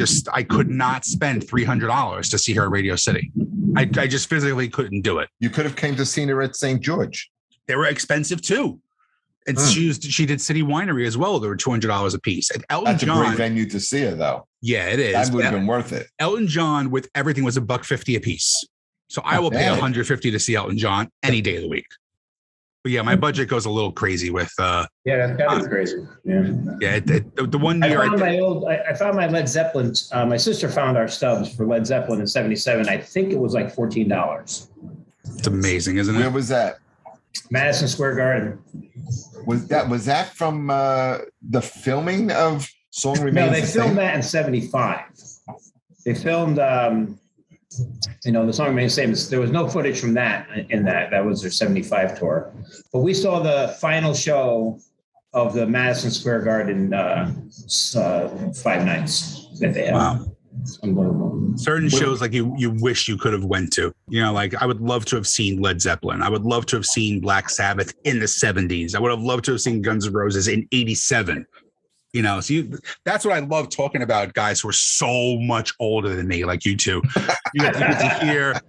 S2: could not spend $300 to see her at Radio City. I just physically couldn't do it.
S1: You could have came to see her at St. George.
S2: They were expensive too. And she did City Winery as well. They were $200 a piece. And
S1: That's a great venue to see her, though.
S2: Yeah, it is.
S1: That would have been worth it.
S2: Elton John with everything was $1.50 a piece. So I will pay $150 to see Elton John any day of the week. But yeah, my budget goes a little crazy with.
S3: That's kind of crazy. Yeah.
S2: The 1 year
S3: I found my Led Zeppelin. My sister found our stubs for Led Zeppelin in '77. I think it was like $14.
S2: It's amazing, isn't it?
S1: Where was that?
S3: Madison Square Garden.
S1: Was that from the filming of Song Remains
S3: No, they
S1: the
S3: filmed
S1: Same?
S3: that in 75. They filmed, the Song Remains the Same. There was no footage from that in that. That was their 75 tour. But we saw the final show of the Madison Square Garden 5 nights that they had.
S2: Wow.
S3: Unbelievable.
S2: Certain shows like you wish you could have went to. Like I would love to have seen Led Zeppelin. I would love to have seen Black Sabbath in the 70s. I would have loved to have seen Guns N' Roses in 87. So that's what I love talking about, guys who are so much older than me, like you two. You get to hear.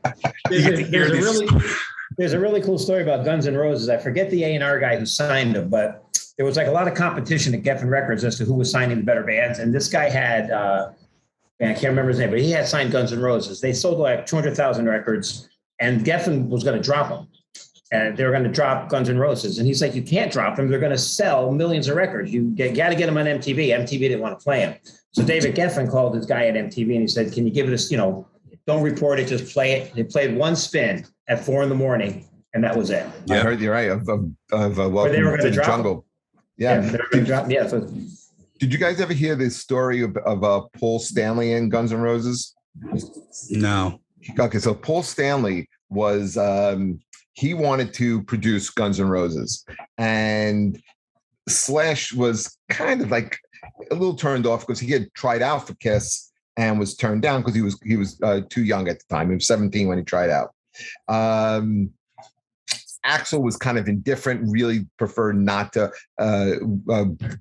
S3: There's a really cool story about Guns N' Roses. I forget the A&R guy who signed them, but there was like a lot of competition at Geffen Records as to who was signing the better bands. And this guy had, I can't remember his name, but he had signed Guns N' Roses. They sold like 200,000 records, and Geffen was going to drop them. And they were going to drop Guns N' Roses. And he's like, you can't drop them. They're going to sell millions of records. You got to get them on MTV. MTV didn't want to play them. So David Geffen called this guy at MTV and he said, can you give it a, don't report it, just play it. They played one spin at 4 a.m, and that was it.
S1: Yeah. I heard you're right of Welcome
S3: they were
S1: to the
S3: drop
S1: Jungle. Yeah.
S3: They were going to drop. Yeah. So,
S1: did you guys ever hear this story of Paul Stanley and Guns N' Roses?
S2: No.
S1: Okay, so Paul Stanley was he wanted to produce Guns N' Roses, and Slash was kind of like a little turned off because he had tried out for Kiss and was turned down because he was too young at the time. He was 17 when he tried out. Axl was kind of indifferent, really preferred not to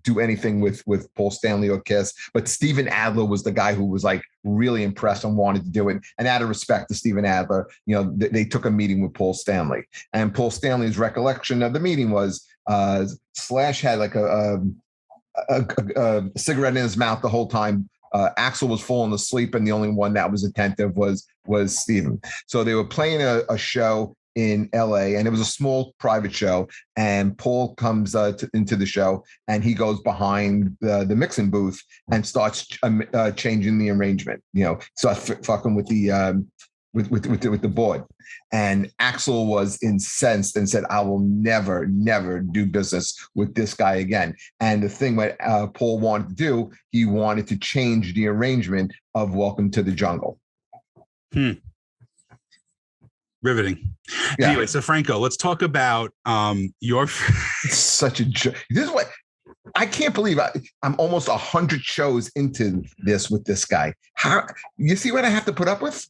S1: do anything with Paul Stanley or Kiss. But Steven Adler was the guy who was like really impressed and wanted to do it. And out of respect to Steven Adler, they took a meeting with Paul Stanley. And Paul Stanley's recollection of the meeting was Slash had like a cigarette in his mouth the whole time. Axl was falling asleep, and the only one that was attentive was Steven. So they were playing a show in LA, and it was a small private show, and Paul comes into the show, and he goes behind the mixing booth and starts changing the arrangement, starts fucking with the with the board. And Axl was incensed and said, I will never do business with this guy again. And the thing that Paul wanted to do, he wanted to change the arrangement of Welcome to the Jungle.
S2: Riveting.
S1: Yeah.
S2: Anyway, so Franco, let's talk about your
S1: such a joke. This is what I can't believe. I'm almost 100 shows into this with this guy. How you see what I have to put up with?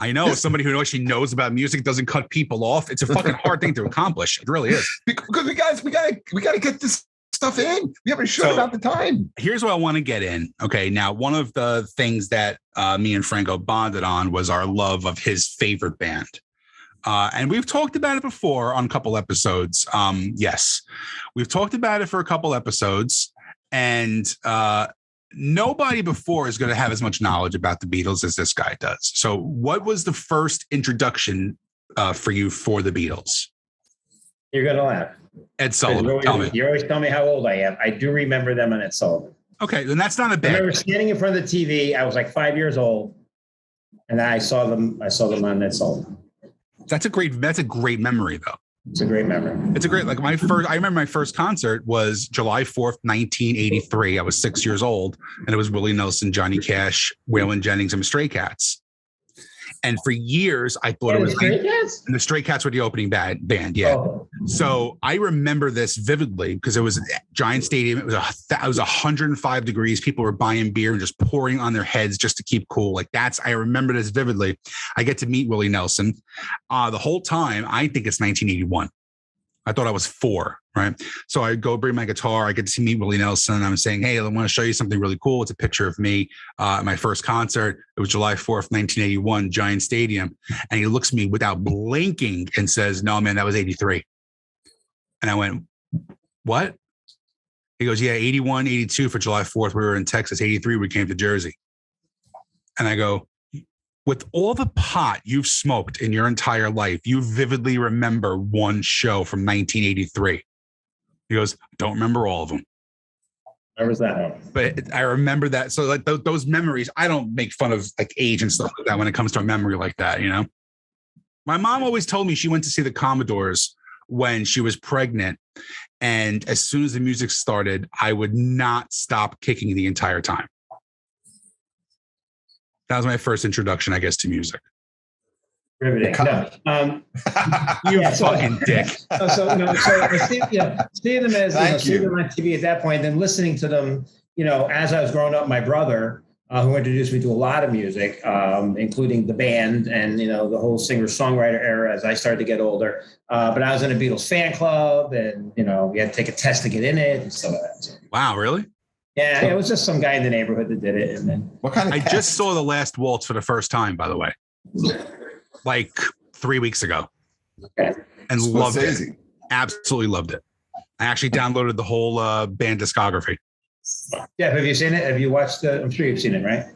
S2: I know somebody who actually knows about music doesn't cut people off. It's a fucking hard thing to accomplish. It really is.
S1: Because we gotta get this stuff in. We have a show about the time.
S2: Here's what I want to get in. Okay. Now, one of the things that me and Franco bonded on was our love of his favorite band. And we've talked about it before on a couple episodes. Yes, we've talked about it for a couple episodes, and nobody before is going to have as much knowledge about the Beatles as this guy does. So what was the first introduction for you for the Beatles?
S3: You're going to laugh.
S2: Ed Sullivan. Tell me.
S3: You always tell me how old I am. I do remember them on Ed Sullivan.
S2: Okay, then that's not a bad.
S3: I remember standing in front of the TV. I was like 5 years old, and I saw them on Ed Sullivan.
S2: That's a great memory, though.
S3: It's a great memory.
S2: It's a great, I remember my first concert was July 4th, 1983. I was 6 years old, and it was Willie Nelson, Johnny Cash, Waylon Jennings, and the Stray Cats. And for years, I thought it was
S3: Stray Cats?
S2: And the Stray Cats were the opening band. Yeah. Oh. So I remember this vividly because it was a giant stadium. It was 105 degrees. People were buying beer and just pouring on their heads just to keep cool. I remember this vividly. I get to meet Willie Nelson. The whole time, I think it's 1981. I thought I was 4, right? So I go bring my guitar. I get to meet Willie Nelson. And I'm saying, hey, I want to show you something really cool. It's a picture of me at my first concert. It was July 4th, 1981, Giant Stadium. And he looks at me without blinking and says, no, man, that was 83. And I went, what? He goes, yeah, 81, 82 for July 4th. We were in Texas. 83, we came to Jersey. And I go, with all the pot you've smoked in your entire life, you vividly remember one show from 1983. He goes, I don't remember all of them.
S3: Where was that one?
S2: But I remember that. So like those memories, I don't make fun of like age and stuff like that when it comes to a memory like that, My mom always told me she went to see the Commodores when she was pregnant. And as soon as the music started, I would not stop kicking the entire time. That was my first introduction, I guess, to music.
S3: Riveting. No.
S2: You fucking dick.
S3: So seeing them as seeing them on TV at that point, then listening to them, as I was growing up, my brother, who introduced me to a lot of music, including the band and the whole singer-songwriter era as I started to get older. But I was in a Beatles fan club, and we had to take a test to get in it and stuff like that.
S2: Wow, really?
S3: Yeah, it was just some guy in the neighborhood that did it. And then
S1: what kind of?
S2: I just saw The Last Waltz for the first time, by the way, like 3 weeks ago, and loved it. Absolutely loved it. I actually downloaded the whole band discography.
S3: Yeah, have you seen it? Have you watched it? I'm sure you've seen it, right?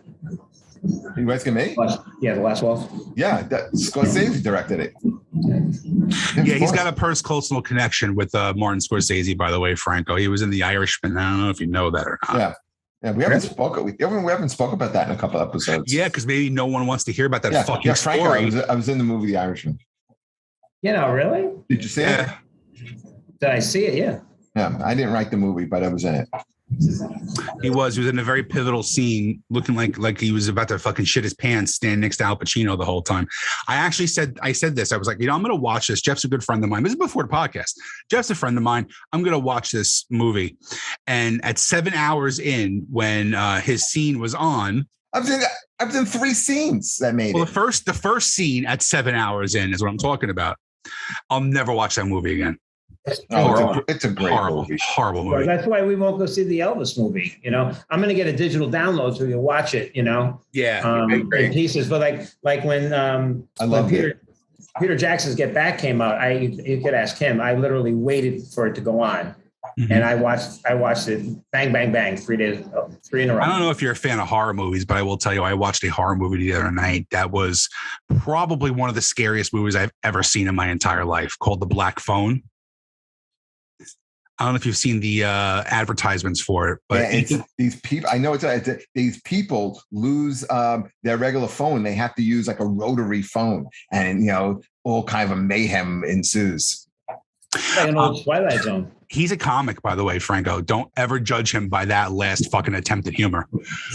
S1: You asking me?
S3: The Last Waltz.
S1: Yeah, Scorsese directed it.
S2: Yeah, he's got a personal connection with Martin Scorsese, by the way, Franco. He was in The Irishman. I don't know if you know that or not.
S1: Yeah, we haven't spoken about that in a couple episodes.
S2: Yeah, because maybe no one wants to hear about that fucking
S1: Franco,
S2: story.
S1: I was in the movie The Irishman.
S3: Really?
S1: Did you see it?
S3: Did I see it? Yeah.
S1: Yeah, I didn't write the movie, but I was in it.
S2: He was in a very pivotal scene, looking like he was about to fucking shit his pants, standing next to Al Pacino the whole time. I said this. I was like, I'm going to watch this. Jeff's a good friend of mine. This is before the podcast. Jeff's a friend of mine. I'm going to watch this movie. And at 7 hours in, when his scene was on,
S1: I've done 3 scenes that made it.
S2: The first scene at 7 hours in is what I'm talking about. I'll never watch that movie again.
S1: It's a great movie.
S2: Horrible movie.
S3: Well, that's why we won't go see the Elvis movie. I'm going to get a digital download so you can watch it.
S2: Yeah,
S3: in pieces. But like when
S1: I love
S3: Peter Jackson's Get Back came out, you could ask him. I literally waited for it to go on, and I watched it bang bang bang 3 days, 3 in a row.
S2: I don't know if you're a fan of horror movies, but I will tell you, I watched a horror movie the other night that was probably one of the scariest movies I've ever seen in my entire life, called The Black Phone. I don't know if you've seen the advertisements for it, but
S1: these people, I know these people lose their regular phone. They have to use like a rotary phone, and all kind of a mayhem ensues.
S3: Like an old Twilight Zone.
S2: He's a comic, by the way, Franco. Don't ever judge him by that last fucking attempt at humor.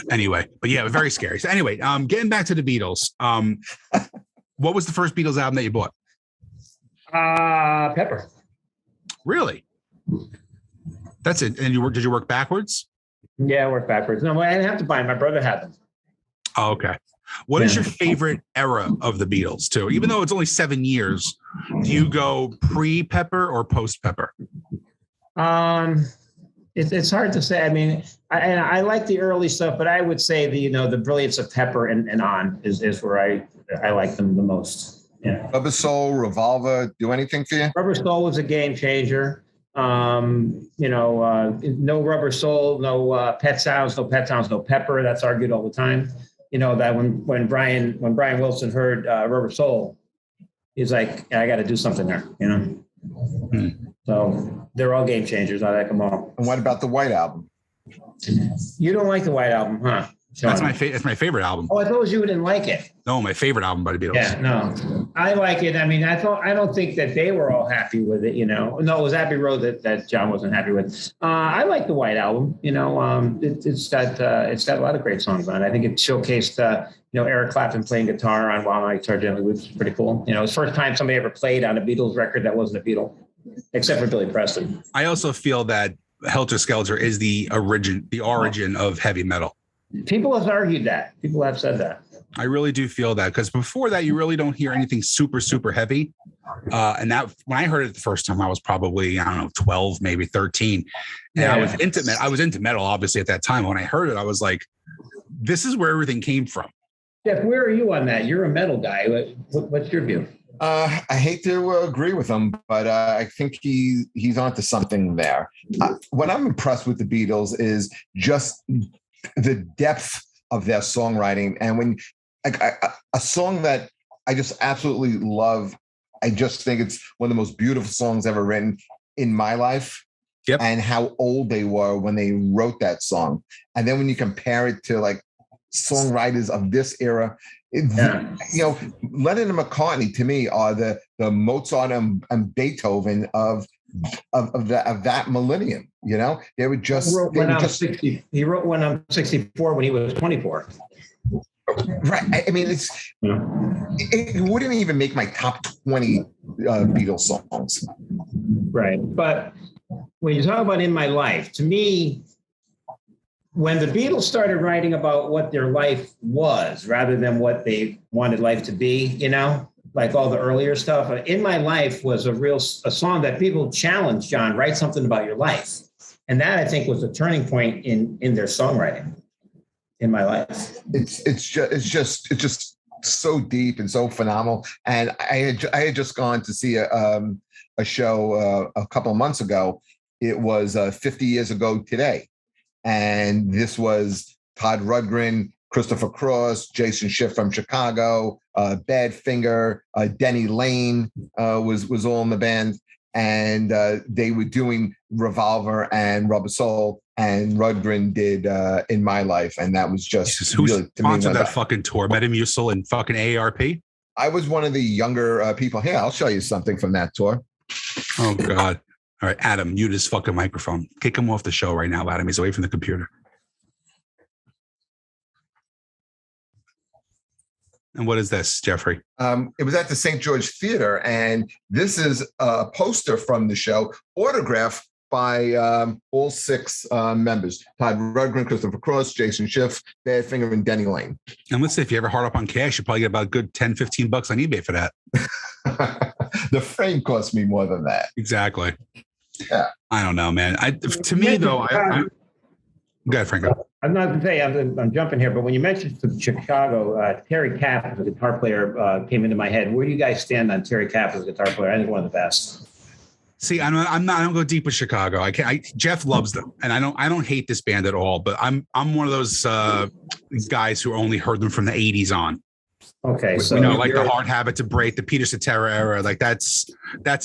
S2: Anyway, but yeah, very scary. So anyway, getting back to the Beatles. What was the first Beatles album that you bought?
S3: Pepper.
S2: Really? That's it. And did you work backwards?
S3: Yeah, I worked backwards. No, I didn't have to buy them. My brother had them.
S2: Oh, okay. What is your favorite era of the Beatles, too? Even though it's only 7 years, do you go pre-Pepper or post-Pepper?
S3: It's hard to say. I mean, I like the early stuff, but I would say the brilliance of Pepper and on is where I like them the most. Yeah.
S1: Rubber Soul, Revolver, do anything for you?
S3: Rubber Soul was a game changer. No Rubber Soul, no Pet Sounds, no Pepper. That's argued all the time. That when Brian Wilson heard Rubber Soul, he's like, I got to do something there. So they're all game changers. I like them all.
S1: And what about the White Album?
S3: You don't like the White Album, huh?
S2: That's my favorite album.
S3: Oh, I thought you didn't like it.
S2: No, my favorite album by the Beatles.
S3: Yeah, no, I like it. I mean, I don't think that they were all happy with it. No, it was Abbey Road that John wasn't happy with. I like the White Album. It's got a lot of great songs on it. I think it showcased Eric Clapton playing guitar on Wild Night Guitar Gently, which is pretty cool. It's the first time somebody ever played on a Beatles record that wasn't a Beatle, except for Billy Preston.
S2: I also feel that Helter Skelter is the origin of heavy metal.
S3: People have argued that. People have said that.
S2: I really do feel that, because before that, you really don't hear anything super, super heavy. And that, when I heard it the first time, I was probably, 12, maybe 13. And I was into metal, obviously, at that time. When I heard it, I was like, this is where everything came from.
S3: Jeff, where are you on that? You're a metal guy. What's your view?
S1: I hate to agree with him, but I think he's onto something there. What I'm impressed with the Beatles is just the depth of their songwriting. And when a song that I just absolutely love, I just think it's one of the most beautiful songs ever written in my life.
S2: Yep.
S1: And how old they were when they wrote that song. And then when you compare it to like songwriters of this era, You know, Lennon and McCartney to me are the Mozart and Beethoven of that millennium. You know, they were just.
S3: He wrote when I'm 60. He wrote when I'm 64 when he was 24.
S1: Right. I mean, it wouldn't even make my top 20 Beatles songs.
S3: Right. But when you talk about In My Life, to me, when the Beatles started writing about what their life was rather than what they wanted life to be, you know, like all the earlier stuff, In My Life was a song that people challenged John, write something about your life. And that I think was a turning point in their songwriting. In My Life.
S1: It's just so deep and so phenomenal. And I had just gone to see a show a couple of months ago. It was 50 years ago today. And this was Todd Rundgren, Christopher Cross, Jason Schiff from Chicago, Badfinger, Denny Lane was all in the band. And they were doing Revolver and Rubber Soul, and Rundgren did In My Life, and that was just
S2: who
S1: really,
S2: sponsored that fucking tour? Metamucil and fucking AARP.
S1: I was one of the younger people. Here, I'll show you something from that tour.
S2: Oh God! All right, Adam, mute his fucking microphone. Kick him off the show right now, Adam. He's away from the computer. And what is this, Jeffrey?
S1: It was at the St. George Theater, and this is a poster from the show, autographed by all 6 members: Todd Rundgren, Christopher Cross, Jason Schiff, Badfinger, and Denny Lane.
S2: And let's say if you're ever hard up on cash, you probably get about a good $10, $15 on eBay for that.
S1: The frame cost me more than that.
S2: Exactly.
S1: Yeah.
S2: I don't know, man. To me, though, go ahead, Franco.
S3: I'm not to say I'm jumping here, but when you mentioned Chicago, Terry Kapp, the guitar player, came into my head. Where do you guys stand on Terry Kapp as a guitar player? I think one of the best.
S2: See, I don't go deep with Chicago. Jeff loves them, and I don't hate this band at all. But I'm one of those guys who only heard them from the '80s on.
S3: Okay, so
S2: like the Hard Habit to Break, the Peter Cetera era, like that's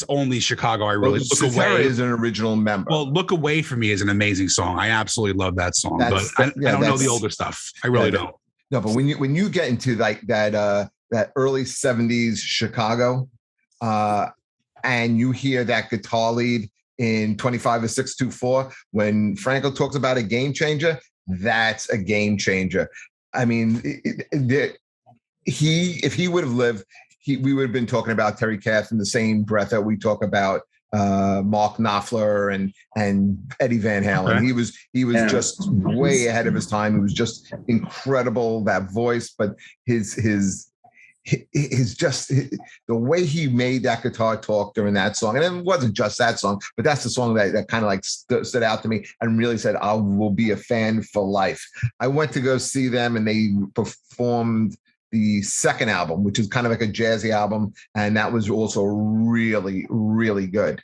S2: only Chicago. I really look
S1: Cetera
S2: away.
S1: Is an original member.
S2: Well, Look Away from Me is an amazing song. I absolutely love that song, but I don't know the older stuff. I really don't.
S1: No, but when you get into like that early '70s Chicago, and you hear that guitar lead in 25 or 624, when Franco talks about a game changer, that's a game changer. I mean, if he would have lived, we would have been talking about Terry Kapp in the same breath that we talk about Mark Knopfler and Eddie Van Halen. Okay. He was just way ahead of his time. It was just incredible, that voice, but his just the way he made that guitar talk during that song. And it wasn't just that song, but that's the song that kind of like stood out to me and really said, I will be a fan for life. I went to go see them, and they performed the second album, which is kind of like a jazzy album. And that was also really, really good.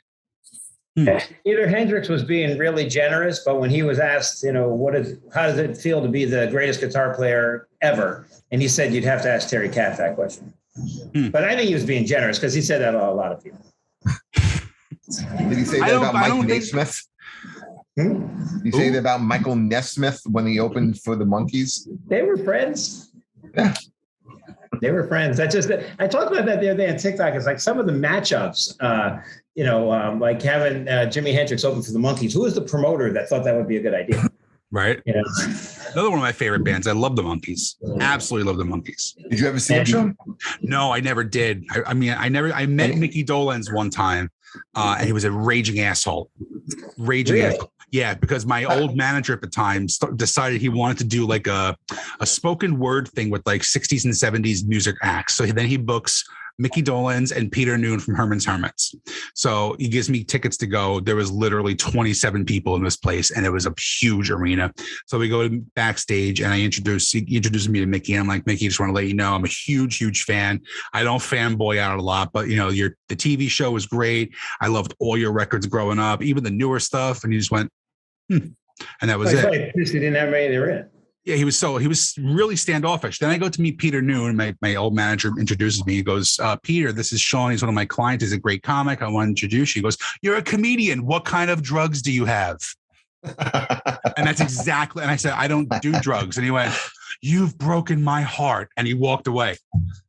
S3: Peter Hendricks was being really generous, but when he was asked, how does it feel to be the greatest guitar player ever? And he said, you'd have to ask Terry Kapp that question. But I think he was being generous because he said that about a lot of people.
S1: Did he say that about Mike Nesmith? Did he say that about Michael Nesmith when he opened for the Monkees?
S3: They were friends.
S1: Yeah.
S3: They were friends. I talked about that the other day on TikTok. It's like some of the matchups, like having Jimi Hendrix open for the Monkees. Who was the promoter that thought that would be a good idea?
S2: Right. Another one of my favorite bands. I love the Monkees. Absolutely love the Monkees.
S1: Did you ever see them?
S2: No, I never did. I met Mickey Dolenz one time, and he was a raging asshole. Asshole. Yeah, because my old manager at the time decided he wanted to do like a spoken word thing with like 60s and 70s music acts. So then he books Mickey Dolenz and Peter Noon from Herman's Hermits. So he gives me tickets to go. There was literally 27 people in this place, and it was a huge arena. So we go backstage, and he introduced me to Mickey. And I'm like, Mickey, just want to let you know, I'm a huge, huge fan. I don't fanboy out a lot, but the TV show was great. I loved all your records growing up, even the newer stuff. And he just went, and that was it.
S3: He didn't have any they were in.
S2: Yeah, he was really standoffish. Then I go to meet Peter Noon. My old manager introduces me. He goes, Peter, this is Sean. He's one of my clients. He's a great comic. I want to introduce you. He goes, you're a comedian. What kind of drugs do you have? And that's exactly. And I said, I don't do drugs. And he went, "You've broken my heart," and he walked away.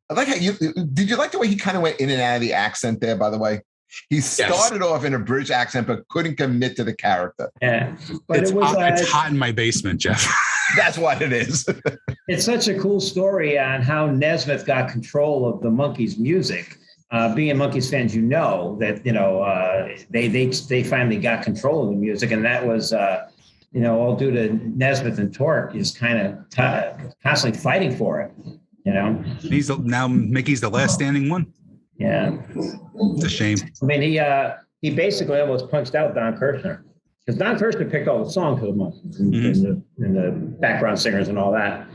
S1: I like how did you like the way he kind of went in and out of the accent there, by the way? He started off in a British accent, but couldn't commit to the character.
S3: Yeah. But
S2: it's hot in my basement, Jeff.
S1: That's what it is.
S3: It's such a cool story on how Nesmith got control of the Monkees music. Being Monkees fans, you know that, they finally got control of the music, and that was, all due to Nesmith and Tork is kind of constantly fighting for it.
S2: Now Mickey's the last standing one.
S3: Yeah,
S2: it's a shame.
S3: I mean, he basically almost punched out Don Kirshner, because Don Kirshner picked all the songs for the Monkees and the background singers and all that.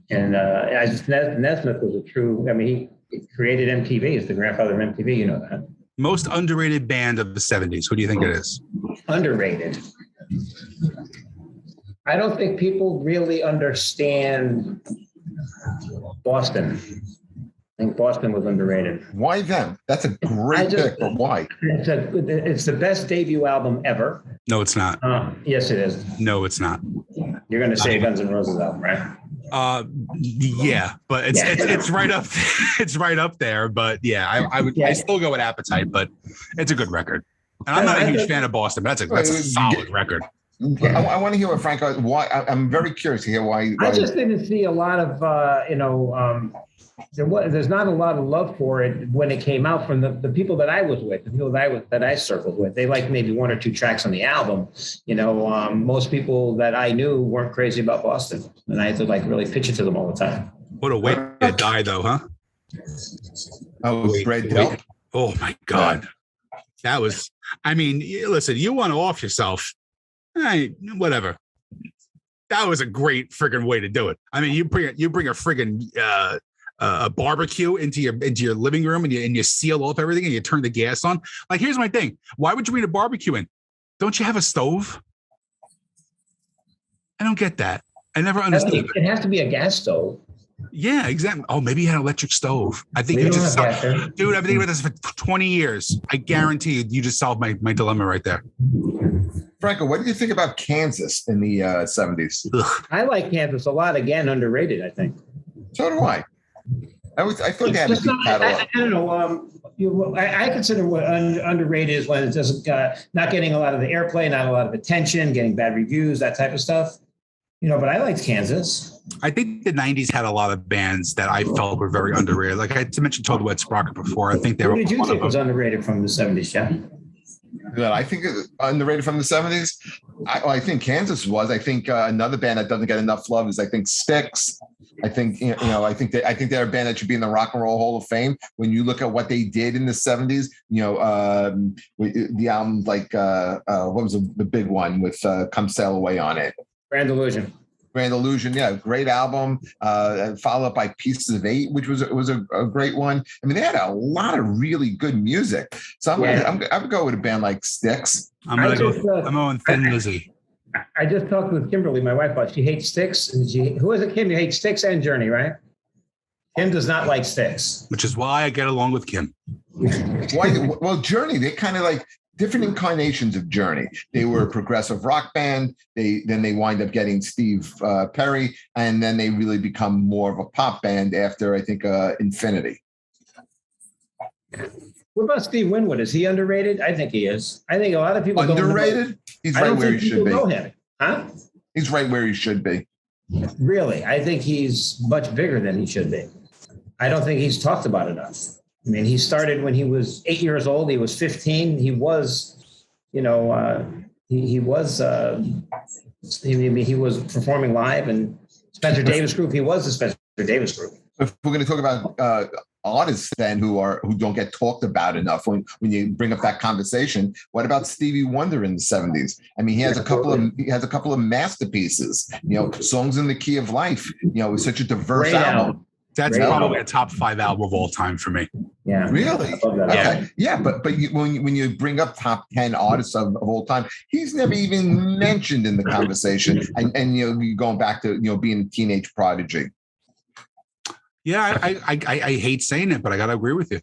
S3: Nesmith was a true. I mean, he created MTV. He's the grandfather of MTV. You know that.
S2: Most underrated band of the 70s. Who do you think it is?
S3: Underrated. I don't think people really understand Boston. I think Boston was underrated.
S1: Why them? That's a great pick, but why?
S3: It's the best debut album ever.
S2: No, it's not.
S3: Yes, it is.
S2: No, it's not.
S3: You're going to say Guns N' Roses album, right?
S2: Yeah, but it's right up. It's right up there. But yeah, I still go with Appetite, but it's a good record. And I'm not a huge fan of Boston, but that's a solid record.
S1: Yeah. I want to hear what Franco. Why? I'm very curious to hear why.
S3: I just didn't see a lot of there's not a lot of love for it when it came out from the people that I was with, the people that I circled with. They liked maybe one or two tracks on the album. Most people that I knew weren't crazy about Boston, and I had to really pitch it to them all the time.
S2: What a way to die, though, huh?
S1: Oh, Fred Delp.
S2: Oh my God, that was. I mean, listen, you want to off yourself. Whatever. That was a great friggin' way to do it. I mean, you bring a friggin' a barbecue into your living room and you seal off everything and you turn the gas on. Like, here's my thing. Why would you bring a barbecue in? Don't you have a stove? I don't get that. I never understood.
S3: It has to be a gas stove.
S2: Yeah, exactly. Oh, maybe he had an electric stove. I think you just dude, I've been thinking about this for 20 years. I guarantee you just solved my dilemma right there.
S1: Franco, what do you think about Kansas in the 70s?
S3: I like Kansas a lot. Again, underrated, I think.
S1: So do I. I thought they had a deep catalog.
S3: I don't know. I consider what underrated is when it doesn't not getting a lot of the airplay, not a lot of attention, getting bad reviews, that type of stuff. But I liked Kansas.
S2: I think the 90s had a lot of bands that I felt were very underrated. Like I mentioned Total Wet Sprocket before. I think they were.
S3: What did you think was underrated from the 70s, Jeff?
S1: That I think underrated from the 70s. I think Kansas was. I think another band that doesn't get enough love is Styx. I think I think they're a band that should be in the Rock and Roll Hall of Fame. When you look at what they did in the 70s, the album what was the big one with "Come Sail Away" on it?
S3: Grand Illusion.
S1: Grand Illusion, yeah, great album. Followed up by Pieces of Eight, which was a great one. I mean, they had a lot of really good music. So I'm gonna go with a band like Styx.
S2: I'm going Thin Lizzy.
S3: I just talked with Kimberly, my wife, about she hates Styx. And who is it, Kim? You hate Styx and Journey, right? Kim does not like Styx.
S2: Which is why I get along with Kim.
S1: Why? Well, Journey, they kind of different incarnations of Journey. They were a progressive rock band. Then they wind up getting Steve Perry, and then they really become more of a pop band after, I think, Infinity.
S3: What about Steve Winwood? Is he underrated? I think he is. I think a lot of people
S1: underrated. He's right where he should be.
S3: Know him. Huh?
S1: He's right where he should be.
S3: Really, I think he's much bigger than he should be. I don't think he's talked about enough. I mean, he started when he was 8 years old. He was 15. He was, he was performing live, and Spencer Davis Group. He was the Spencer Davis Group.
S1: If we're going to talk about artists then who don't get talked about enough when you bring up that conversation, what about Stevie Wonder in the 70s? I mean, he has a couple of masterpieces. Songs in the Key of Life. It was such a diverse album.
S2: That's probably a top 5 album of all time for me.
S1: Yeah. Really? Okay. Yeah, but when you bring up top 10 artists of all time, he's never even mentioned in the conversation. And you going back to being a teenage prodigy.
S2: Yeah, I hate saying it, but I got to agree with you.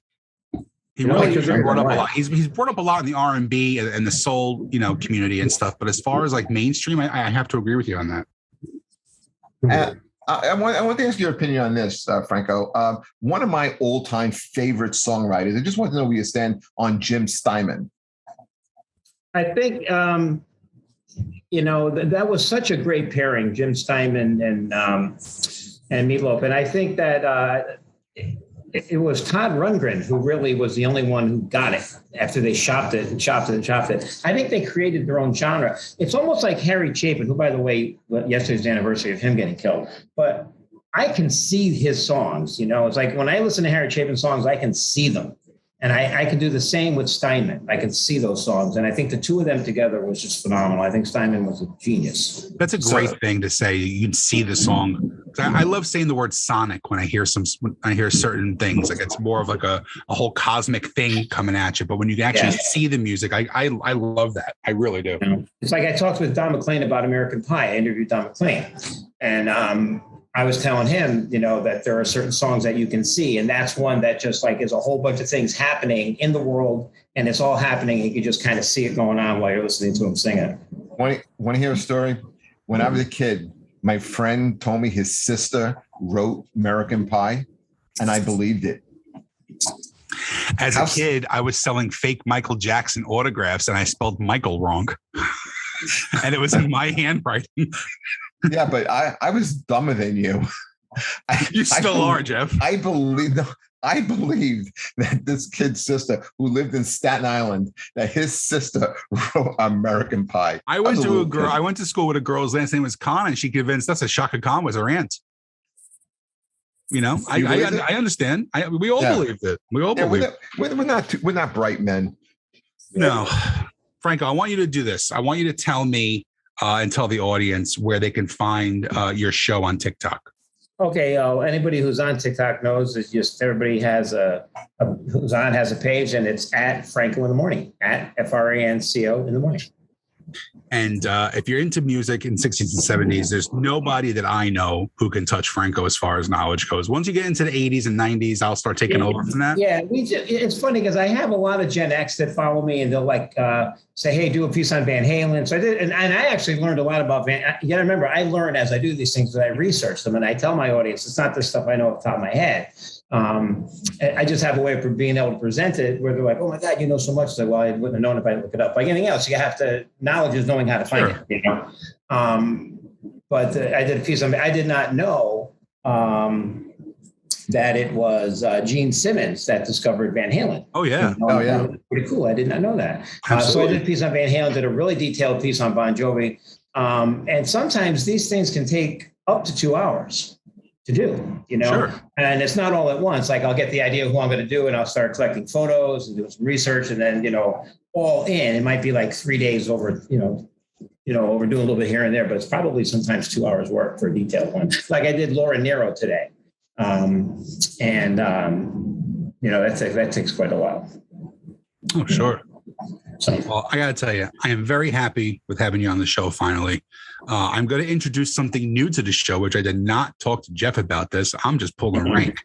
S2: He really brought up a lot. He's brought up a lot in the R&B and the soul, community and stuff. But as far as mainstream, I have to agree with you on that.
S1: I want to ask your opinion on this, Franco. One of my all-time favorite songwriters. I just want to know where you stand on Jim Steinman.
S3: I think that was such a great pairing, Jim Steinman and Meatloaf, and I think that it was Todd Rundgren who really was the only one who got it after they chopped it. I think they created their own genre. It's almost like Harry Chapin, who, by the way, yesterday's the anniversary of him getting killed. But I can see his songs. It's like when I listen to Harry Chapin songs, I can see them. And I can do the same with Steinman. I can see those songs. And I think the two of them together was just phenomenal. I think Steinman was a genius.
S2: That's a great thing to say. You can see the song. I love saying the word sonic when I hear certain things. Like it's more of like a whole cosmic thing coming at you. But when you actually see the music, I love that. I really do.
S3: It's like I talked with Don McLean about American Pie. I interviewed Don McLean. And I was telling him, that there are certain songs that you can see. And that's one that just like is a whole bunch of things happening in the world. And it's all happening. And you can just kind of see it going on while you're listening to him sing it.
S1: Want to hear a story? When I was a kid, my friend told me his sister wrote American Pie, and I believed it.
S2: As a kid, I was selling fake Michael Jackson autographs, and I spelled Michael wrong. And it was in my handwriting.
S1: Yeah, but I was dumber than you.
S2: You still are, Jeff.
S1: I believed that this kid's sister, who lived in Staten Island, that his sister wrote American Pie.
S2: I went to school with a girl whose last name was Khan, and she convinced us that Shaka Khan was her aunt. I understand. We all believed it. We all believed it.
S1: We're not bright men.
S2: No, Franco, I want you to do this. I want you to tell me and tell the audience where they can find your show on TikTok.
S3: Okay, anybody who's on TikTok knows it's just everybody has who's on has a page, and it's at Franco in the morning, at FRANCO in the morning.
S2: And if you're into music in 60s and 70s, there's nobody that I know who can touch Franco as far as knowledge goes. Once you get into the 80s and 90s, I'll start taking over from that. Yeah,
S3: it's funny because I have a lot of Gen X that follow me, and they'll like say, hey, do a piece on Van Halen. So I did, and I actually learned a lot about You got to remember, I learn as I do these things, that I research them, and I tell my audience, it's not the stuff I know off the top of my head. I just have a way of being able to present it where they're like, oh my God, you know so much. So, well, I wouldn't have known if I look it up. Like anything else, knowledge is knowing how to find it, But I did a piece on, I did not know that it was Gene Simmons that discovered Van Halen.
S2: Oh, yeah.
S3: Pretty cool. I did not know that. So I did a piece on Van Halen, did a really detailed piece on Bon Jovi. And sometimes these things can take up to 2 hours to do,
S2: Sure.
S3: And it's not all at once. Like I'll get the idea of who I'm going to do, and I'll start collecting photos and doing some research, and then, all in, it might be like 3 days over, over doing a little bit here and there, but it's probably sometimes 2 hours work for a detailed one. Like I did Laura Nero today. That takes quite a while.
S2: Oh, sure. Well, I got to tell you, I am very happy with having you on the show finally. I'm going to introduce something new to the show, which I did not talk to Jeff about this. I'm just pulling rank.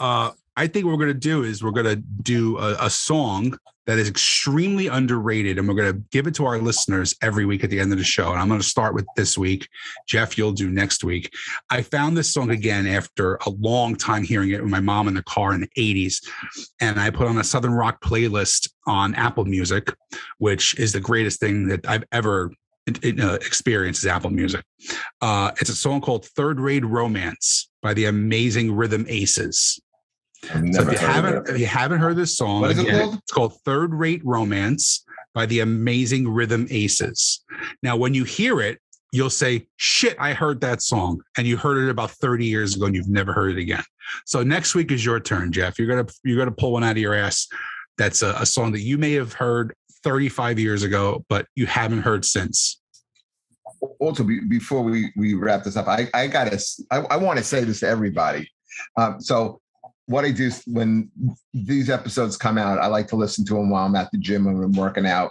S2: I think what we're going to do is we're going to do a song that is extremely underrated, and we're going to give it to our listeners every week at the end of the show. And I'm going to start with this week. Jeff, you'll do next week. I found this song again after a long time hearing it with my mom in the car in the 80s. And I put on a Southern rock playlist on Apple Music, which is the greatest thing that I've ever experienced is Apple Music. It's a song called Third Rate Romance by the amazing Rhythm Aces. So if you haven't heard this song,
S1: what is it called?
S2: It's called Third Rate Romance by the amazing Rhythm Aces. Now, when you hear it, you'll say, shit, I heard that song. And you heard it about 30 years ago and you've never heard it again. So next week is your turn, Jeff. You're gonna pull one out of your ass. That's a song that you may have heard 35 years ago, but you haven't heard since.
S1: Also, before we wrap this up, I want to say this to everybody. So what I do when these episodes come out, I like to listen to them while I'm at the gym and I'm working out.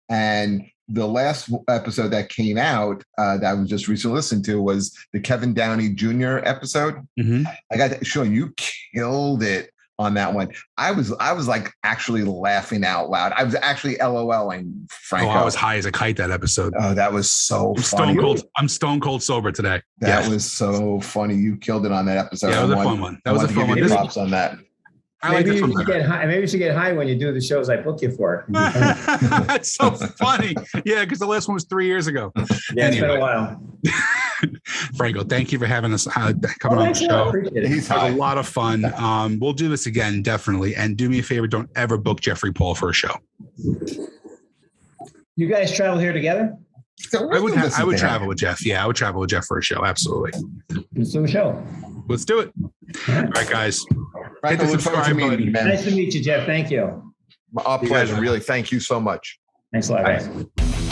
S1: And the last episode that came out that I was just recently listened to was the Kevin Downey Jr. episode. Mm-hmm. I got to show you killed it on that one. I was like actually laughing out loud. I was actually LOLing Franco.
S2: I was high as a kite that episode.
S1: Oh, that was so funny.
S2: I'm stone cold sober today.
S1: That was so funny. You killed it on that episode.
S2: Yeah, it was a fun one. That was a fun one.
S1: Props on that.
S3: Maybe you should get high. Maybe you should get high when you do the shows I book you for.
S2: That's so funny. Yeah, because the last one was 3 years ago.
S3: Yeah, it's been a while.
S2: Franco, thank you for having us coming on the show.
S3: Appreciate it.
S1: He's
S2: a lot of fun. We'll do this again, definitely. And do me a favor, don't ever book Jeffrey Paul for a show.
S3: You guys travel here together?
S2: I would travel with Jeff. Yeah, I would travel with Jeff for a show. Absolutely.
S3: Let's do a show.
S2: Let's do it. All right, guys.
S1: Hit the subscribe button, man.
S3: Nice to meet you, Jeff. Thank you.
S1: Our pleasure. Really, thank you so much.
S3: Thanks a lot, guys.